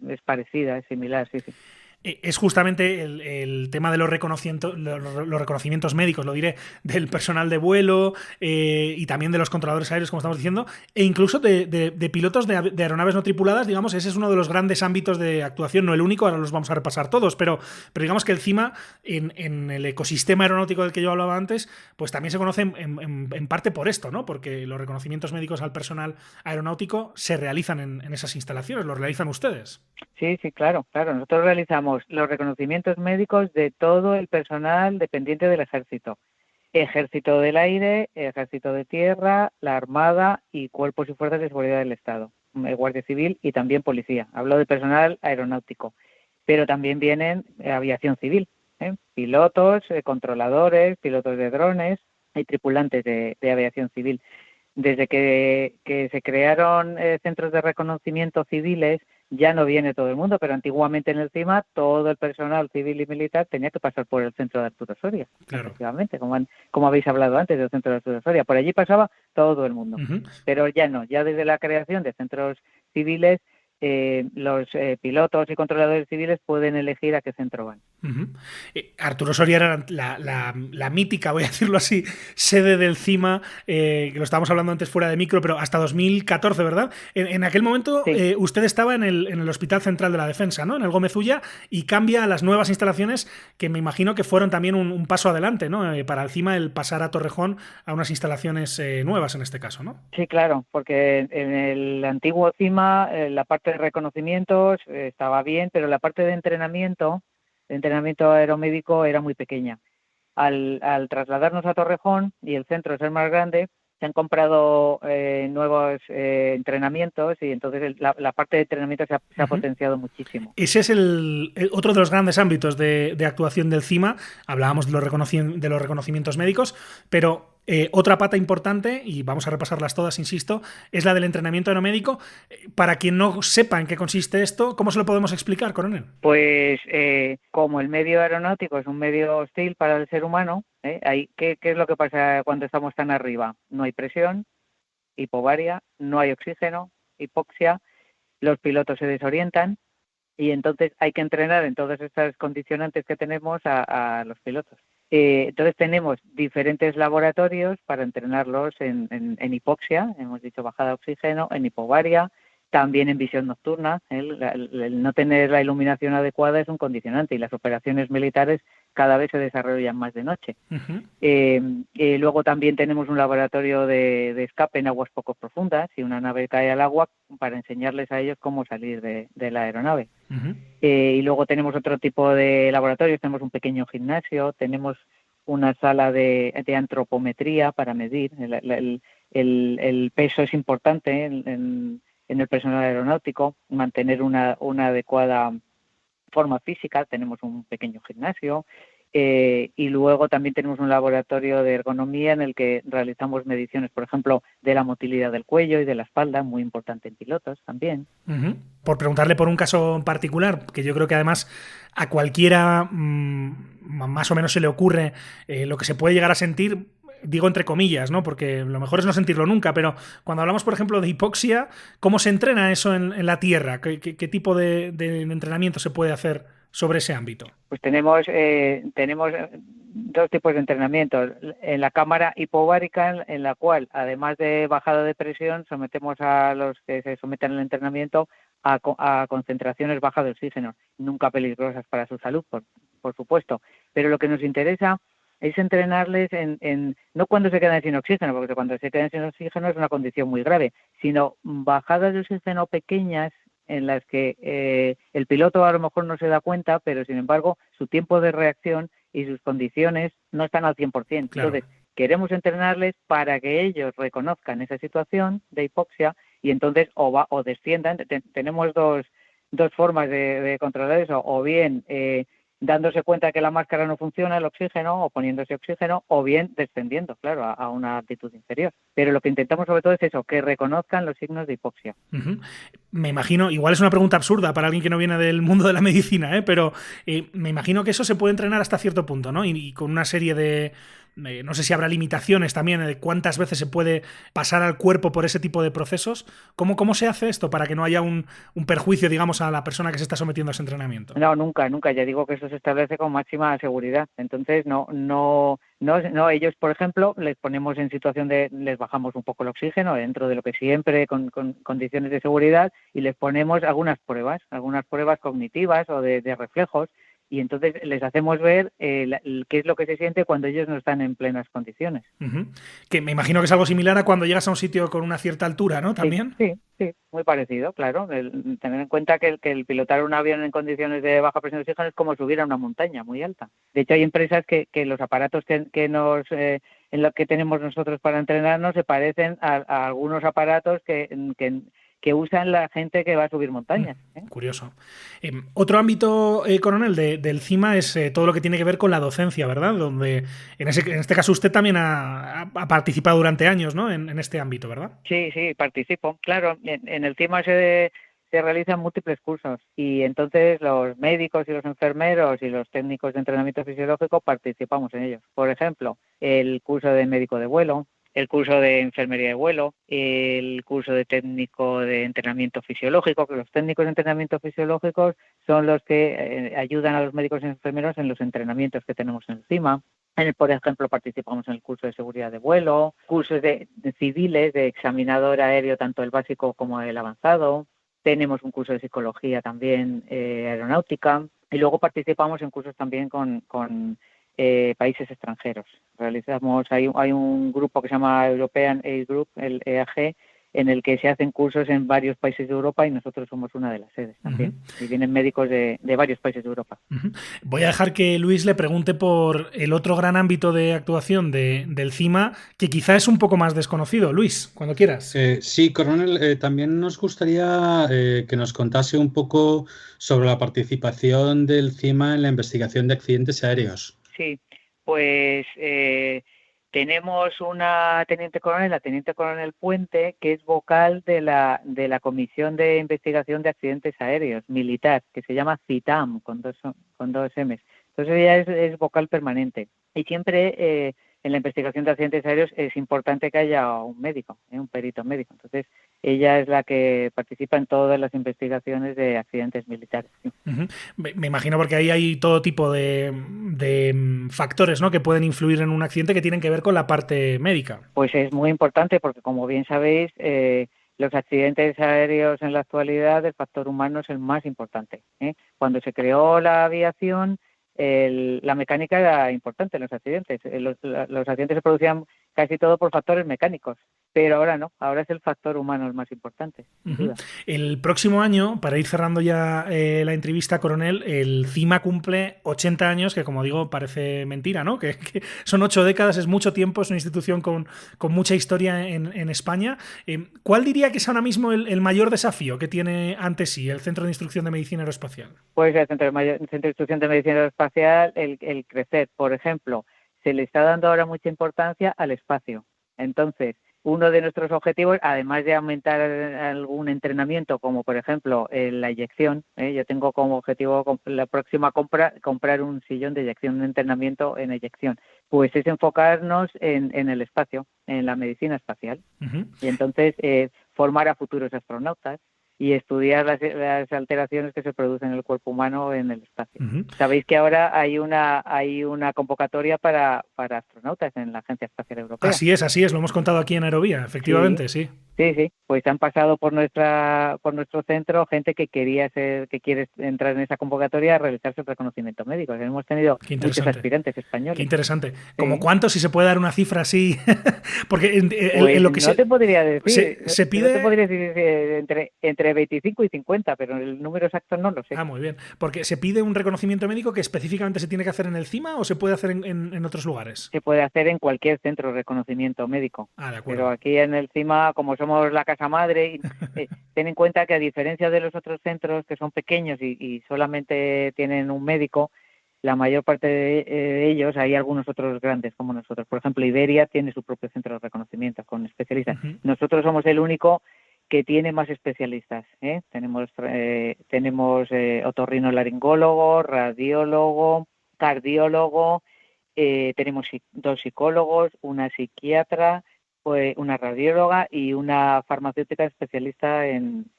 es parecida, es similar, sí. es justamente el tema de los reconocimientos médicos, lo diré, del personal de vuelo y también de los controladores aéreos, como estamos diciendo, e incluso de pilotos de aeronaves no tripuladas. Digamos, ese es uno de los grandes ámbitos de actuación, no el único, ahora los vamos a repasar todos, pero digamos que el CIMA, en el ecosistema aeronáutico del que yo hablaba antes, pues también se conoce en parte por esto, ¿no? Porque los reconocimientos médicos al personal aeronáutico se realizan en esas instalaciones, los realizan ustedes. Sí, claro. Nosotros realizamos los reconocimientos médicos de todo el personal dependiente del Ejército. Ejército del Aire, Ejército de Tierra, la Armada y Cuerpos y Fuerzas de Seguridad del Estado, Guardia Civil y también Policía. Hablo de personal aeronáutico, pero también vienen aviación civil, pilotos, controladores, pilotos de drones y tripulantes de aviación civil. Desde que se crearon centros de reconocimiento civiles, ya no viene todo el mundo, pero antiguamente en el CIMA todo el personal civil y militar tenía que pasar por el centro de Arturo Soria. Claro. Efectivamente, como habéis hablado antes del centro de Arturo Soria. Por allí pasaba todo el mundo. Uh-huh. Pero ya no, ya desde la creación de centros civiles, los pilotos y controladores civiles pueden elegir a qué centro van. Uh-huh. Arturo Soria era la mítica, voy a decirlo así, sede del CIMA, que lo estábamos hablando antes fuera de micro, pero hasta 2014, ¿verdad? En aquel momento sí. Usted estaba en el Hospital Central de la Defensa, ¿no? En el Gómez Ulla, y cambia a las nuevas instalaciones que me imagino que fueron también un paso adelante, ¿no? Para el CIMA el pasar a Torrejón a unas instalaciones nuevas en este caso, ¿no? Sí, claro, porque en el antiguo CIMA la parte de reconocimientos estaba bien, pero la parte de entrenamiento aeromédico era muy pequeña. Al trasladarnos a Torrejón y el centro es el más grande, se han comprado nuevos entrenamientos y entonces la parte de entrenamiento se ha potenciado muchísimo. Ese es el otro de los grandes ámbitos de actuación del CIMA. Hablábamos de los reconocimientos médicos, pero otra pata importante, y vamos a repasarlas todas, insisto, es la del entrenamiento aeromédico. Para quien no sepa en qué consiste esto, ¿cómo se lo podemos explicar, coronel? Pues como el medio aeronáutico es un medio hostil para el ser humano, ¿qué es lo que pasa cuando estamos tan arriba? No hay presión, hipobaria, no hay oxígeno, hipoxia, los pilotos se desorientan y entonces hay que entrenar en todas estas condicionantes que tenemos a los pilotos. Entonces tenemos diferentes laboratorios para entrenarlos en hipoxia, hemos dicho bajada de oxígeno, en hipobaria, también en visión nocturna. El no tener la iluminación adecuada es un condicionante y las operaciones militares cada vez se desarrollan más de noche. Uh-huh. Luego también tenemos un laboratorio de escape en aguas poco profundas. Si una nave cae al agua, para enseñarles a ellos cómo salir de la aeronave. Uh-huh. Y luego tenemos otro tipo de laboratorios, tenemos un pequeño gimnasio, tenemos una sala de antropometría para medir. El peso es importante en el personal aeronáutico, mantener una adecuada forma física. Tenemos un pequeño gimnasio y luego también tenemos un laboratorio de ergonomía en el que realizamos mediciones, por ejemplo, de la motilidad del cuello y de la espalda, muy importante en pilotos también. Uh-huh. Por preguntarle por un caso en particular, que yo creo que además a cualquiera más o menos se le ocurre lo que se puede llegar a sentir. Digo entre comillas, ¿no? Porque lo mejor es no sentirlo nunca, pero cuando hablamos, por ejemplo, de hipoxia, ¿cómo se entrena eso en la Tierra? ¿Qué tipo de entrenamiento se puede hacer sobre ese ámbito? Pues tenemos dos tipos de entrenamiento. En la cámara hipobárica, en la cual, además de bajada de presión, sometemos a los que se someten al entrenamiento a concentraciones bajas de oxígeno, nunca peligrosas para su salud, por supuesto. Pero lo que nos interesa es entrenarles no cuando se quedan sin oxígeno, porque cuando se quedan sin oxígeno es una condición muy grave, sino bajadas de oxígeno pequeñas en las que el piloto a lo mejor no se da cuenta, pero sin embargo su tiempo de reacción y sus condiciones no están al 100%. Claro. Entonces, queremos entrenarles para que ellos reconozcan esa situación de hipoxia y entonces o desciendan. Tenemos dos formas de controlar eso, o bien dándose cuenta que la máscara no funciona, el oxígeno, o poniéndose oxígeno, o bien descendiendo, claro, a una altitud inferior. Pero lo que intentamos sobre todo es eso, que reconozcan los signos de hipoxia. Uh-huh. Me imagino, igual es una pregunta absurda para alguien que no viene del mundo de la medicina, pero me imagino que eso se puede entrenar hasta cierto punto, ¿no? Y con una serie de no sé si habrá limitaciones también de cuántas veces se puede pasar al cuerpo por ese tipo de procesos. ¿Cómo se hace esto para que no haya un perjuicio, digamos, a la persona que se está sometiendo a ese entrenamiento? No, nunca. Ya digo que eso se establece con máxima seguridad. Entonces, no, ellos, por ejemplo, les ponemos en situación les bajamos un poco el oxígeno dentro de lo que siempre, con condiciones de seguridad, y les ponemos algunas pruebas cognitivas o de reflejos, y entonces les hacemos ver qué es lo que se siente cuando ellos no están en plenas condiciones. Uh-huh. Que me imagino que es algo similar a cuando llegas a un sitio con una cierta altura, ¿no? ¿También? Sí, muy parecido, claro. Tener en cuenta que el pilotar un avión en condiciones de baja presión de oxígeno es como subir a una montaña muy alta. De hecho, hay empresas que los aparatos en lo que tenemos nosotros para entrenarnos se parecen a algunos aparatos que usan la gente que va a subir montañas. Curioso. Otro ámbito, coronel, del CIMA es todo lo que tiene que ver con la docencia, ¿verdad? Donde en este caso usted también ha participado durante años, ¿no? En este ámbito, ¿verdad? Sí, participo. Claro, en el CIMA se realizan múltiples cursos, y entonces los médicos y los enfermeros y los técnicos de entrenamiento fisiológico participamos en ellos. Por ejemplo, el curso de médico de vuelo, el curso de enfermería de vuelo, el curso de técnico de entrenamiento fisiológico, que los técnicos de entrenamiento fisiológicos son los que ayudan a los médicos y enfermeros en los entrenamientos que tenemos en el CIMA. Por ejemplo, participamos en el curso de seguridad de vuelo, cursos de civiles, de examinador aéreo, tanto el básico como el avanzado. Tenemos un curso de psicología también aeronáutica, y luego participamos en cursos también con países extranjeros. Hay un grupo que se llama European Aid Group, el EAG, en el que se hacen cursos en varios países de Europa, y nosotros somos una de las sedes también. Uh-huh. Y vienen médicos de varios países de Europa. Uh-huh. Voy a dejar que Luis le pregunte por el otro gran ámbito de actuación del CIMA, que quizá es un poco más desconocido. Luis, cuando quieras. Sí, coronel, también nos gustaría que nos contase un poco sobre la participación del CIMA en la investigación de accidentes aéreos. Sí, pues tenemos una teniente coronel, la teniente coronel Puente, que es vocal de la Comisión de Investigación de Accidentes Aéreos militar, que se llama CITAM, con dos M's. Entonces ella es vocal permanente, y siempre en la investigación de accidentes aéreos es importante que haya un médico, un perito médico. Entonces ella es la que participa en todas las investigaciones de accidentes militares. ¿Sí? Uh-huh. Me imagino, porque ahí hay todo tipo de factores, ¿no?, que pueden influir en un accidente, que tienen que ver con la parte médica. Pues es muy importante, porque como bien sabéis, los accidentes aéreos en la actualidad, el factor humano es el más importante. Cuando se creó la aviación, la mecánica era importante en los accidentes. Los accidentes se producían casi todo por factores mecánicos, pero ahora no, ahora es el factor humano el más importante. Uh-huh. El próximo año, para ir cerrando ya la entrevista, coronel, el CIMA cumple 80 años, que como digo, parece mentira, ¿no? Que son 8 décadas, es mucho tiempo, es una institución con mucha historia en España. ¿Cuál diría que es ahora mismo el mayor desafío que tiene ante sí el Centro de Instrucción de Medicina Aeroespacial? Pues el Centro de Instrucción de Medicina Aeroespacial, el crecer. Por ejemplo, se le está dando ahora mucha importancia al espacio. Entonces, uno de nuestros objetivos, además de aumentar algún entrenamiento, como por ejemplo la eyección, yo tengo como objetivo la próxima comprar un sillón de eyección, un entrenamiento en eyección, pues es enfocarnos en el espacio, en la medicina espacial. Uh-huh. Y entonces formar a futuros astronautas y estudiar las alteraciones que se producen en el cuerpo humano en el espacio. Uh-huh. Sabéis que ahora hay una convocatoria para astronautas en la Agencia Espacial Europea. Así es, lo hemos contado aquí en Aerovía, efectivamente, sí. Sí, pues han pasado por nuestro centro gente que quiere entrar en esa convocatoria a realizarse el reconocimiento médico. Hemos tenido muchos aspirantes españoles. Qué interesante. ¿Cómo cuántos, si se puede dar una cifra así? Porque en lo que te podría decir. Se pide... No te podría decir entre 25 y 50, pero el número exacto no lo sé. Ah, muy bien. Porque ¿se pide un reconocimiento médico que específicamente se tiene que hacer en el CIMA o se puede hacer en otros lugares? Se puede hacer en cualquier centro de reconocimiento médico. Ah, de acuerdo. Pero aquí en el CIMA, como somos la casa madre, ten en cuenta que a diferencia de los otros centros que son pequeños y solamente tienen un médico, la mayor parte de ellos, hay algunos otros grandes como nosotros. Por ejemplo, Iberia tiene su propio centro de reconocimiento con especialistas. Uh-huh. Nosotros somos el único que tiene más especialistas. Tenemos otorrinolaringólogo, radiólogo, cardiólogo, tenemos 2 psicólogos, una psiquiatra, una radióloga y una farmacéutica especialista en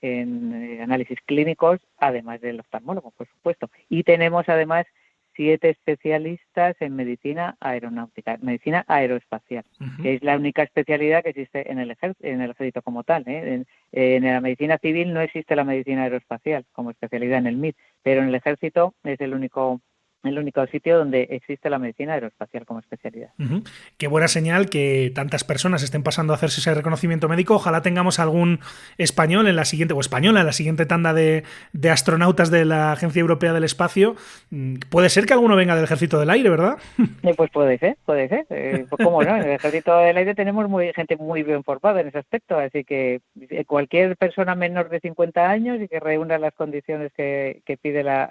análisis clínicos, además del oftalmólogo, por supuesto. Y tenemos además 7 especialistas en medicina aeronáutica, medicina aeroespacial, que es la única especialidad que existe en el ejército como tal. En la medicina civil no existe la medicina aeroespacial como especialidad en el MIR, pero en el ejército es el único sitio donde existe la medicina aeroespacial como especialidad. Qué buena señal que tantas personas estén pasando a hacerse ese reconocimiento médico. Ojalá tengamos algún español en la siguiente, o española en la siguiente tanda de astronautas de la Agencia Europea del Espacio. Puede ser que alguno venga del Ejército del Aire, ¿verdad? Pues puede ser. Pues cómo no, en el Ejército del Aire tenemos gente muy bien formada en ese aspecto, así que cualquier persona menor de 50 años y que reúna las condiciones que pide la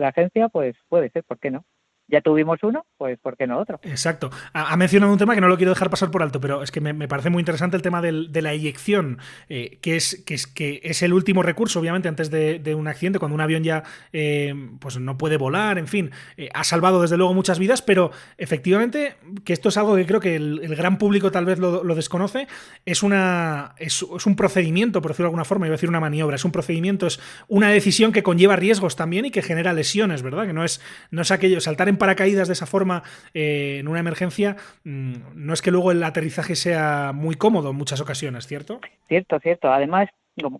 agencia, pues puede ser, ¿por qué no? Ya tuvimos uno, pues ¿por qué no otro? Exacto. Ha mencionado un tema que no lo quiero dejar pasar por alto, pero es que me parece muy interesante el tema de la eyección, que es el último recurso, obviamente, antes de un accidente, cuando un avión ya pues no puede volar, en fin, ha salvado desde luego muchas vidas, pero efectivamente, que esto es algo que creo que el gran público tal vez lo desconoce, es un procedimiento, por decirlo de alguna forma, iba a decir una maniobra, es un procedimiento, es una decisión que conlleva riesgos también y que genera lesiones, ¿verdad? Que no es aquello, saltar en paracaídas de esa forma en una emergencia, no es que luego el aterrizaje sea muy cómodo en muchas ocasiones, ¿cierto? Cierto. Además,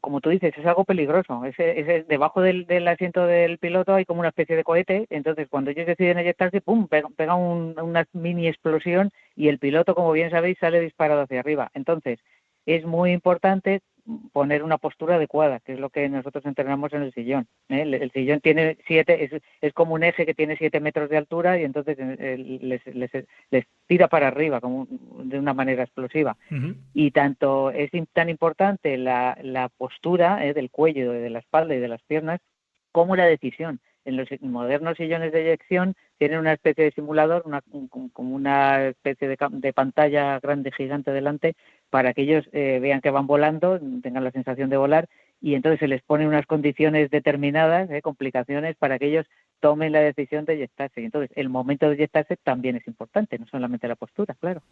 como tú dices, es algo peligroso. Debajo del asiento del piloto hay como una especie de cohete, entonces cuando ellos deciden eyectarse, ¡pum!, pega una mini explosión y el piloto, como bien sabéis, sale disparado hacia arriba. Entonces, es muy importante poner una postura adecuada, que es lo que nosotros entrenamos en el sillón. El sillón tiene 7, es como un eje que tiene 7 metros de altura y entonces les tira para arriba como de una manera explosiva. Y tanto es tan importante la postura del cuello, de la espalda y de las piernas, como la decisión. En los modernos sillones de eyección tienen una especie de simulador, como una especie de pantalla grande, gigante delante, para que ellos vean que van volando, tengan la sensación de volar, y entonces se les pone unas condiciones determinadas, complicaciones, para que ellos tomen la decisión de eyectarse. Y entonces el momento de eyectarse también es importante, no solamente la postura, claro.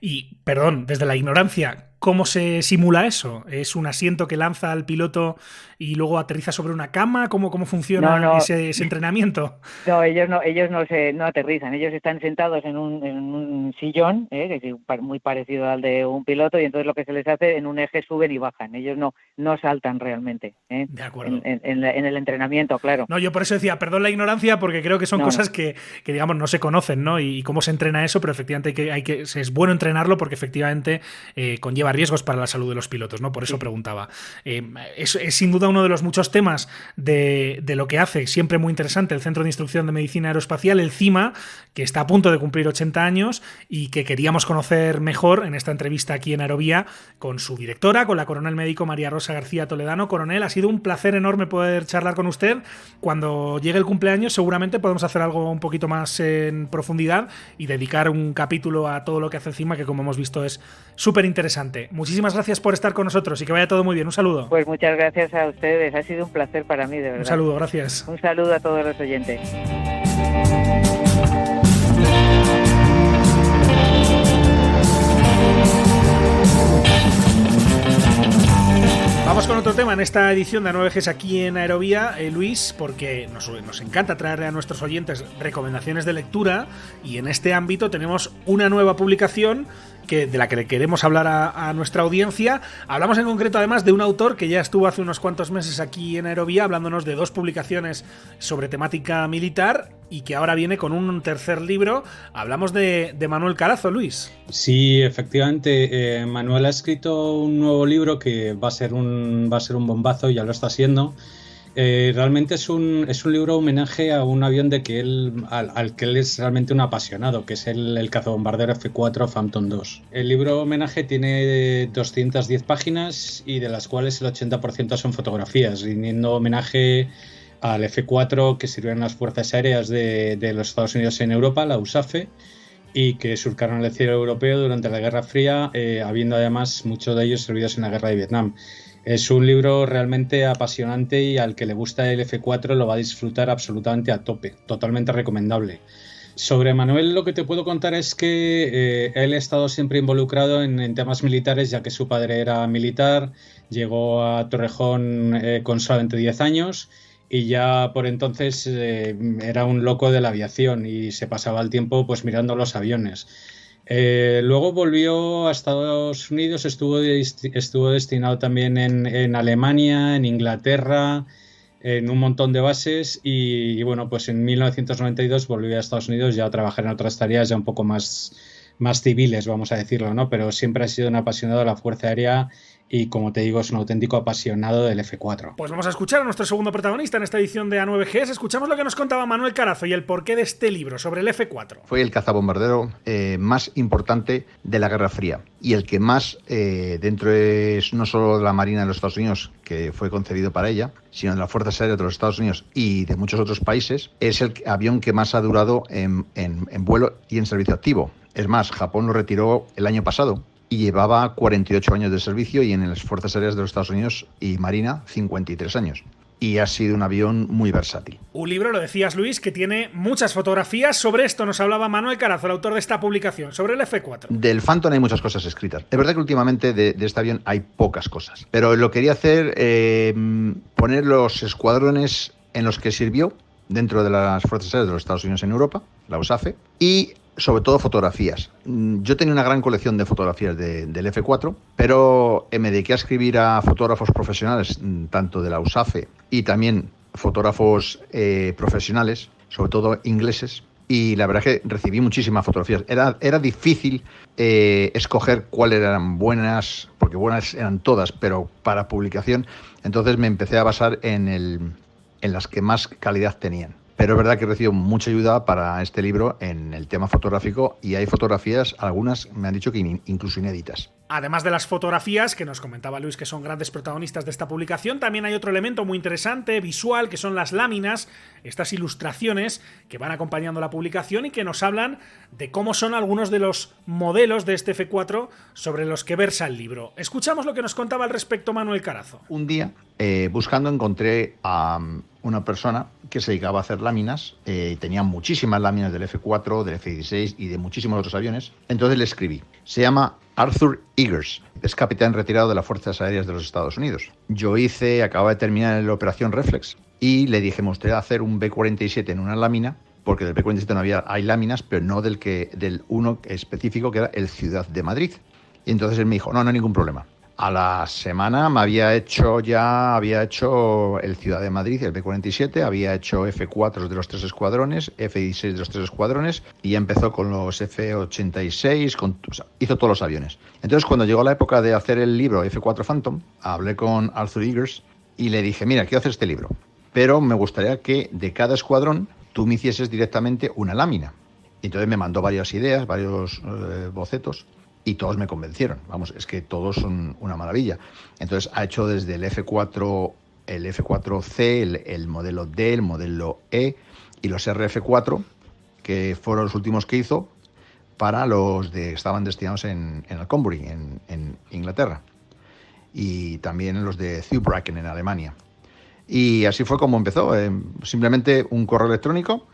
Y, perdón, desde la ignorancia, ¿cómo se simula eso? ¿Es un asiento que lanza al piloto y luego aterriza sobre una cama? ¿Cómo funciona ese entrenamiento? No, ellos no aterrizan, ellos están sentados en un sillón, que es muy parecido al de un piloto, y entonces lo que se les hace, en un eje suben y bajan, ellos no saltan realmente. De acuerdo. En el entrenamiento, claro. No, yo por eso decía, perdón la ignorancia, porque creo que son cosas que digamos no se conocen, ¿no? Y cómo se entrena eso, pero efectivamente es bueno entrenarlo porque efectivamente conlleva riesgos para la salud de los pilotos, ¿no? Por eso preguntaba. Es sin duda uno de los muchos temas de lo que hace, siempre muy interesante, el Centro de Instrucción de Medicina Aeroespacial, el CIMA, que está a punto de cumplir 80 años y que queríamos conocer mejor en esta entrevista aquí en Aerovía con su directora, con la coronel médico María Rosa García Toledano. Coronel, ha sido un placer enorme poder charlar con usted. Cuando llegue el cumpleaños seguramente podemos hacer algo un poquito más en profundidad y dedicar un capítulo a todo lo que hace el CIMA, que como hemos visto es súper interesante. Muchísimas gracias por estar con nosotros y que vaya todo muy bien. Un saludo. Pues muchas gracias a ustedes, ha sido un placer para mí, de verdad. Un saludo, gracias. Un saludo a todos los oyentes. Vamos con otro tema en esta edición de 9Gs aquí en Aerovía, Luis, porque nos encanta traerle a nuestros oyentes recomendaciones de lectura y en este ámbito tenemos una nueva publicación de la que le queremos hablar a nuestra audiencia. Hablamos en concreto además de un autor que ya estuvo hace unos cuantos meses aquí en Aerovía hablándonos de 2 publicaciones sobre temática militar y que ahora viene con un tercer libro. Hablamos de Manuel Carazo, Luis. Sí, efectivamente, Manuel ha escrito un nuevo libro que va a ser un bombazo, ya lo está siendo. Realmente es un libro homenaje a un avión al que él es realmente un apasionado, que es el cazabombardero F4 Phantom II. El libro homenaje tiene 210 páginas y de las cuales el 80% son fotografías, rindiendo homenaje al F4 que sirvió en las fuerzas aéreas de los Estados Unidos en Europa, la USAFE, y que surcaron el cielo europeo durante la Guerra Fría, habiendo además muchos de ellos servido en la Guerra de Vietnam. Es un libro realmente apasionante y al que le gusta el F4 lo va a disfrutar absolutamente a tope, totalmente recomendable. Sobre Manuel lo que te puedo contar es que él ha estado siempre involucrado en temas militares, ya que su padre era militar, llegó a Torrejón con solamente 10 años y ya por entonces era un loco de la aviación y se pasaba el tiempo pues mirando los aviones. Luego volvió a Estados Unidos, estuvo destinado también en Alemania, en Inglaterra, en un montón de bases y bueno, pues en 1992 volví a Estados Unidos ya a trabajar en otras tareas ya un poco más civiles, vamos a decirlo, ¿no? Pero siempre ha sido un apasionado de la Fuerza Aérea y, como te digo, es un auténtico apasionado del F4. Pues vamos a escuchar a nuestro segundo protagonista en esta edición de A9GS. Escuchamos lo que nos contaba Manuel Carazo y el porqué de este libro sobre el F4. Fue el cazabombardero más importante de la Guerra Fría y el que más, dentro es no solo de la Marina de los Estados Unidos, que fue concebido para ella, sino de las Fuerzas Aéreas de los Estados Unidos y de muchos otros países, es el avión que más ha durado en vuelo y en servicio activo. Es más, Japón lo retiró el año pasado y llevaba 48 años de servicio y en las Fuerzas Aéreas de los Estados Unidos y Marina 53 años. Y ha sido un avión muy versátil. Un libro, lo decías Luis, que tiene muchas fotografías. Sobre esto nos hablaba Manuel Carazo, el autor de esta publicación, sobre el F4. Del Phantom hay muchas cosas escritas. Es verdad que últimamente de este avión hay pocas cosas. Pero lo quería hacer, poner los escuadrones en los que sirvió dentro de las Fuerzas Aéreas de los Estados Unidos en Europa, la USAFE, y sobre todo fotografías. Yo tenía una gran colección de fotografías del F4, pero me dediqué a escribir a fotógrafos profesionales, tanto de la USAFE y también fotógrafos profesionales, sobre todo ingleses, y la verdad es que recibí muchísimas fotografías. Era difícil escoger cuáles eran buenas, porque buenas eran todas, pero para publicación, entonces me empecé a basar en las que más calidad tenían. Pero es verdad que he recibido mucha ayuda para este libro en el tema fotográfico y hay fotografías, algunas me han dicho que incluso inéditas. Además de las fotografías, que nos comentaba Luis que son grandes protagonistas de esta publicación, también hay otro elemento muy interesante, visual, que son las láminas, estas ilustraciones que van acompañando la publicación y que nos hablan de cómo son algunos de los modelos de este F4 sobre los que versa el libro. Escuchamos lo que nos contaba al respecto Manuel Carazo. Un día, buscando, encontré a una persona que se dedicaba a hacer láminas, tenía muchísimas láminas del F4, del F-16 y de muchísimos otros aviones. Entonces le escribí. Se llama Arthur Eggers, es capitán retirado de las Fuerzas Aéreas de los Estados Unidos. Yo acababa de terminar la operación Reflex y le dije, me gustaría hacer un B-47 en una lámina, porque del B-47 hay láminas, pero no del uno específico que era el Ciudad de Madrid. Y entonces él me dijo, no hay ningún problema. A la semana había hecho el Ciudad de Madrid, el B-47, había hecho F4 de los 3 escuadrones, F-16 de los 3 escuadrones y ya empezó con los F-86, hizo todos los aviones. Entonces cuando llegó la época de hacer el libro F4 Phantom, hablé con Arthur Eggers y le dije, mira, quiero hacer este libro, pero me gustaría que de cada escuadrón tú me hicieses directamente una lámina. Y entonces me mandó varias ideas, varios bocetos. Y todos me convencieron. Vamos, es que todos son una maravilla. Entonces ha hecho desde el F4, el F4C, el modelo D, el modelo E y los RF4, que fueron los últimos que hizo para los que estaban destinados en Alconbury, en Inglaterra. Y también los de Zweibrücken en Alemania. Y así fue como empezó. Simplemente un correo electrónico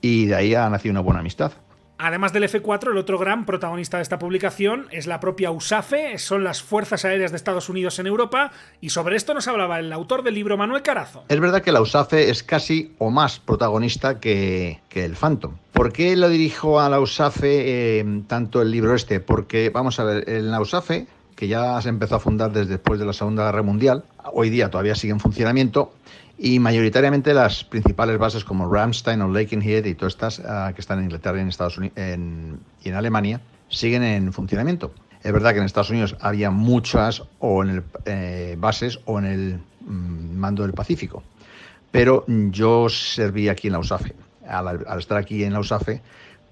y de ahí ha nacido una buena amistad. Además del F4, el otro gran protagonista de esta publicación es la propia USAFE, son las Fuerzas Aéreas de Estados Unidos en Europa, y sobre esto nos hablaba el autor del libro, Manuel Carazo. Es verdad que la USAFE es casi o más protagonista que el Phantom. ¿Por qué lo dirijo a la USAFE tanto el libro este? Porque, vamos a ver, en la USAFE, que ya se empezó a fundar después de la Segunda Guerra Mundial, hoy día todavía sigue en funcionamiento, y mayoritariamente las principales bases como Ramstein o Lakenhead y todas estas que están en Inglaterra y en Estados Unidos y en Alemania siguen en funcionamiento. Es verdad que en Estados Unidos había muchas o en bases o en el mando del Pacífico, pero yo serví aquí en la USAFE. Al estar aquí en la USAFE,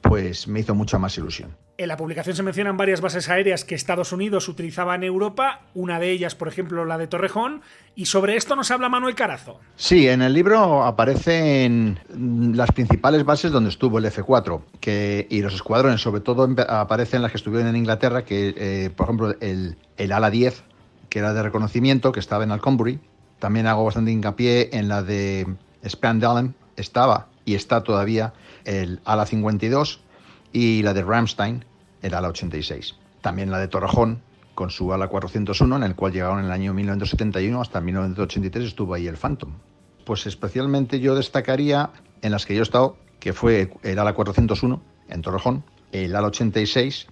pues me hizo mucha más ilusión. En la publicación se mencionan varias bases aéreas que Estados Unidos utilizaba en Europa, una de ellas, por ejemplo, la de Torrejón, y sobre esto nos habla Manuel Carazo. Sí, en el libro aparecen las principales bases donde estuvo el F4, y los escuadrones, sobre todo aparecen las que estuvieron en Inglaterra, que por ejemplo el ala 10, que era de reconocimiento, que estaba en Alconbury. También hago bastante hincapié en la de Spandalen, estaba y está todavía el ala 52 y la de Ramstein, el ala 86. También la de Torrejón, con su ala 401, en el cual llegaron en el año 1971 hasta 1983 estuvo ahí el Phantom. Pues especialmente yo destacaría en las que yo he estado, que fue el ala 401 en Torrejón, el ala 86,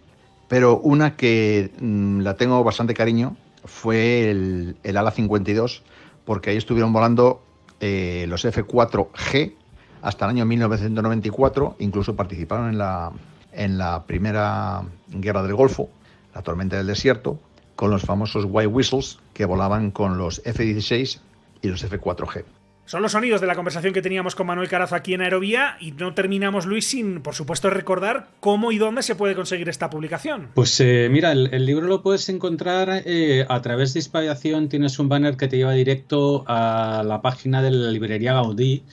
pero una que la tengo bastante cariño fue el ala 52, porque ahí estuvieron volando los F-4G hasta el año 1994, incluso participaron en la primera guerra del Golfo, la tormenta del desierto, con los famosos White Whistles que volaban con los F-16 y los F-4G. Son los sonidos de la conversación que teníamos con Manuel Carazo aquí en Aerovía, y no terminamos, Luis, sin, por supuesto, recordar cómo y dónde se puede conseguir esta publicación. Pues mira, el libro lo puedes encontrar a través de Hispaviación. Tienes un banner que te lleva directo a la página de la librería Gaudí,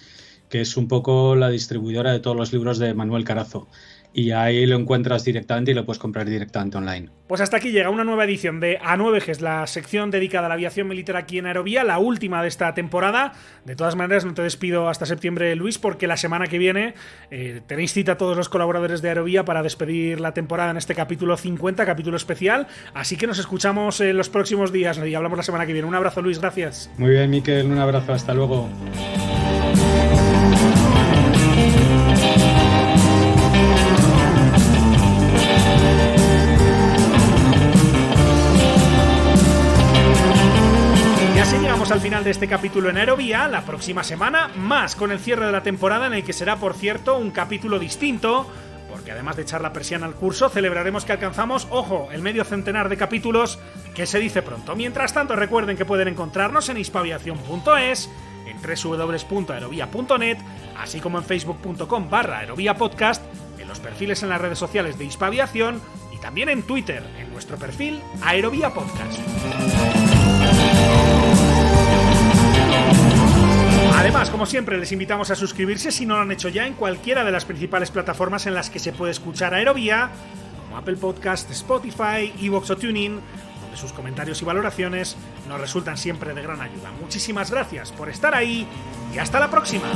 que es un poco la distribuidora de todos los libros de Manuel Carazo. Y ahí lo encuentras directamente y lo puedes comprar directamente online. Pues hasta aquí llega una nueva edición de A9Gs, la sección dedicada a la aviación militar aquí en Aerovía, la última de esta temporada. De todas maneras, no te despido hasta septiembre, Luis, porque la semana que viene tenéis cita a todos los colaboradores de Aerovía para despedir la temporada en este capítulo 50, capítulo especial. Así que nos escuchamos en los próximos días y hablamos la semana que viene. Un abrazo, Luis, gracias. Muy bien, Miquel, un abrazo, hasta luego. Al final de este capítulo en Aerovía, la próxima semana más, con el cierre de la temporada, en el que será, por cierto, un capítulo distinto, porque además de echar la persiana al curso, celebraremos que alcanzamos, ojo, el medio centenar de capítulos, que se dice pronto. Mientras tanto, recuerden que pueden encontrarnos en hispaviación.es, en www.aerovia.net, así como en facebook.com/aeroviapodcast, en los perfiles en las redes sociales de Hispaviación y también en Twitter, en nuestro perfil Aerovia Podcast. Además, como siempre, les invitamos a suscribirse si no lo han hecho ya en cualquiera de las principales plataformas en las que se puede escuchar Aerovía, como Apple Podcast, Spotify, iVoox o TuneIn, donde sus comentarios y valoraciones nos resultan siempre de gran ayuda. Muchísimas gracias por estar ahí y hasta la próxima.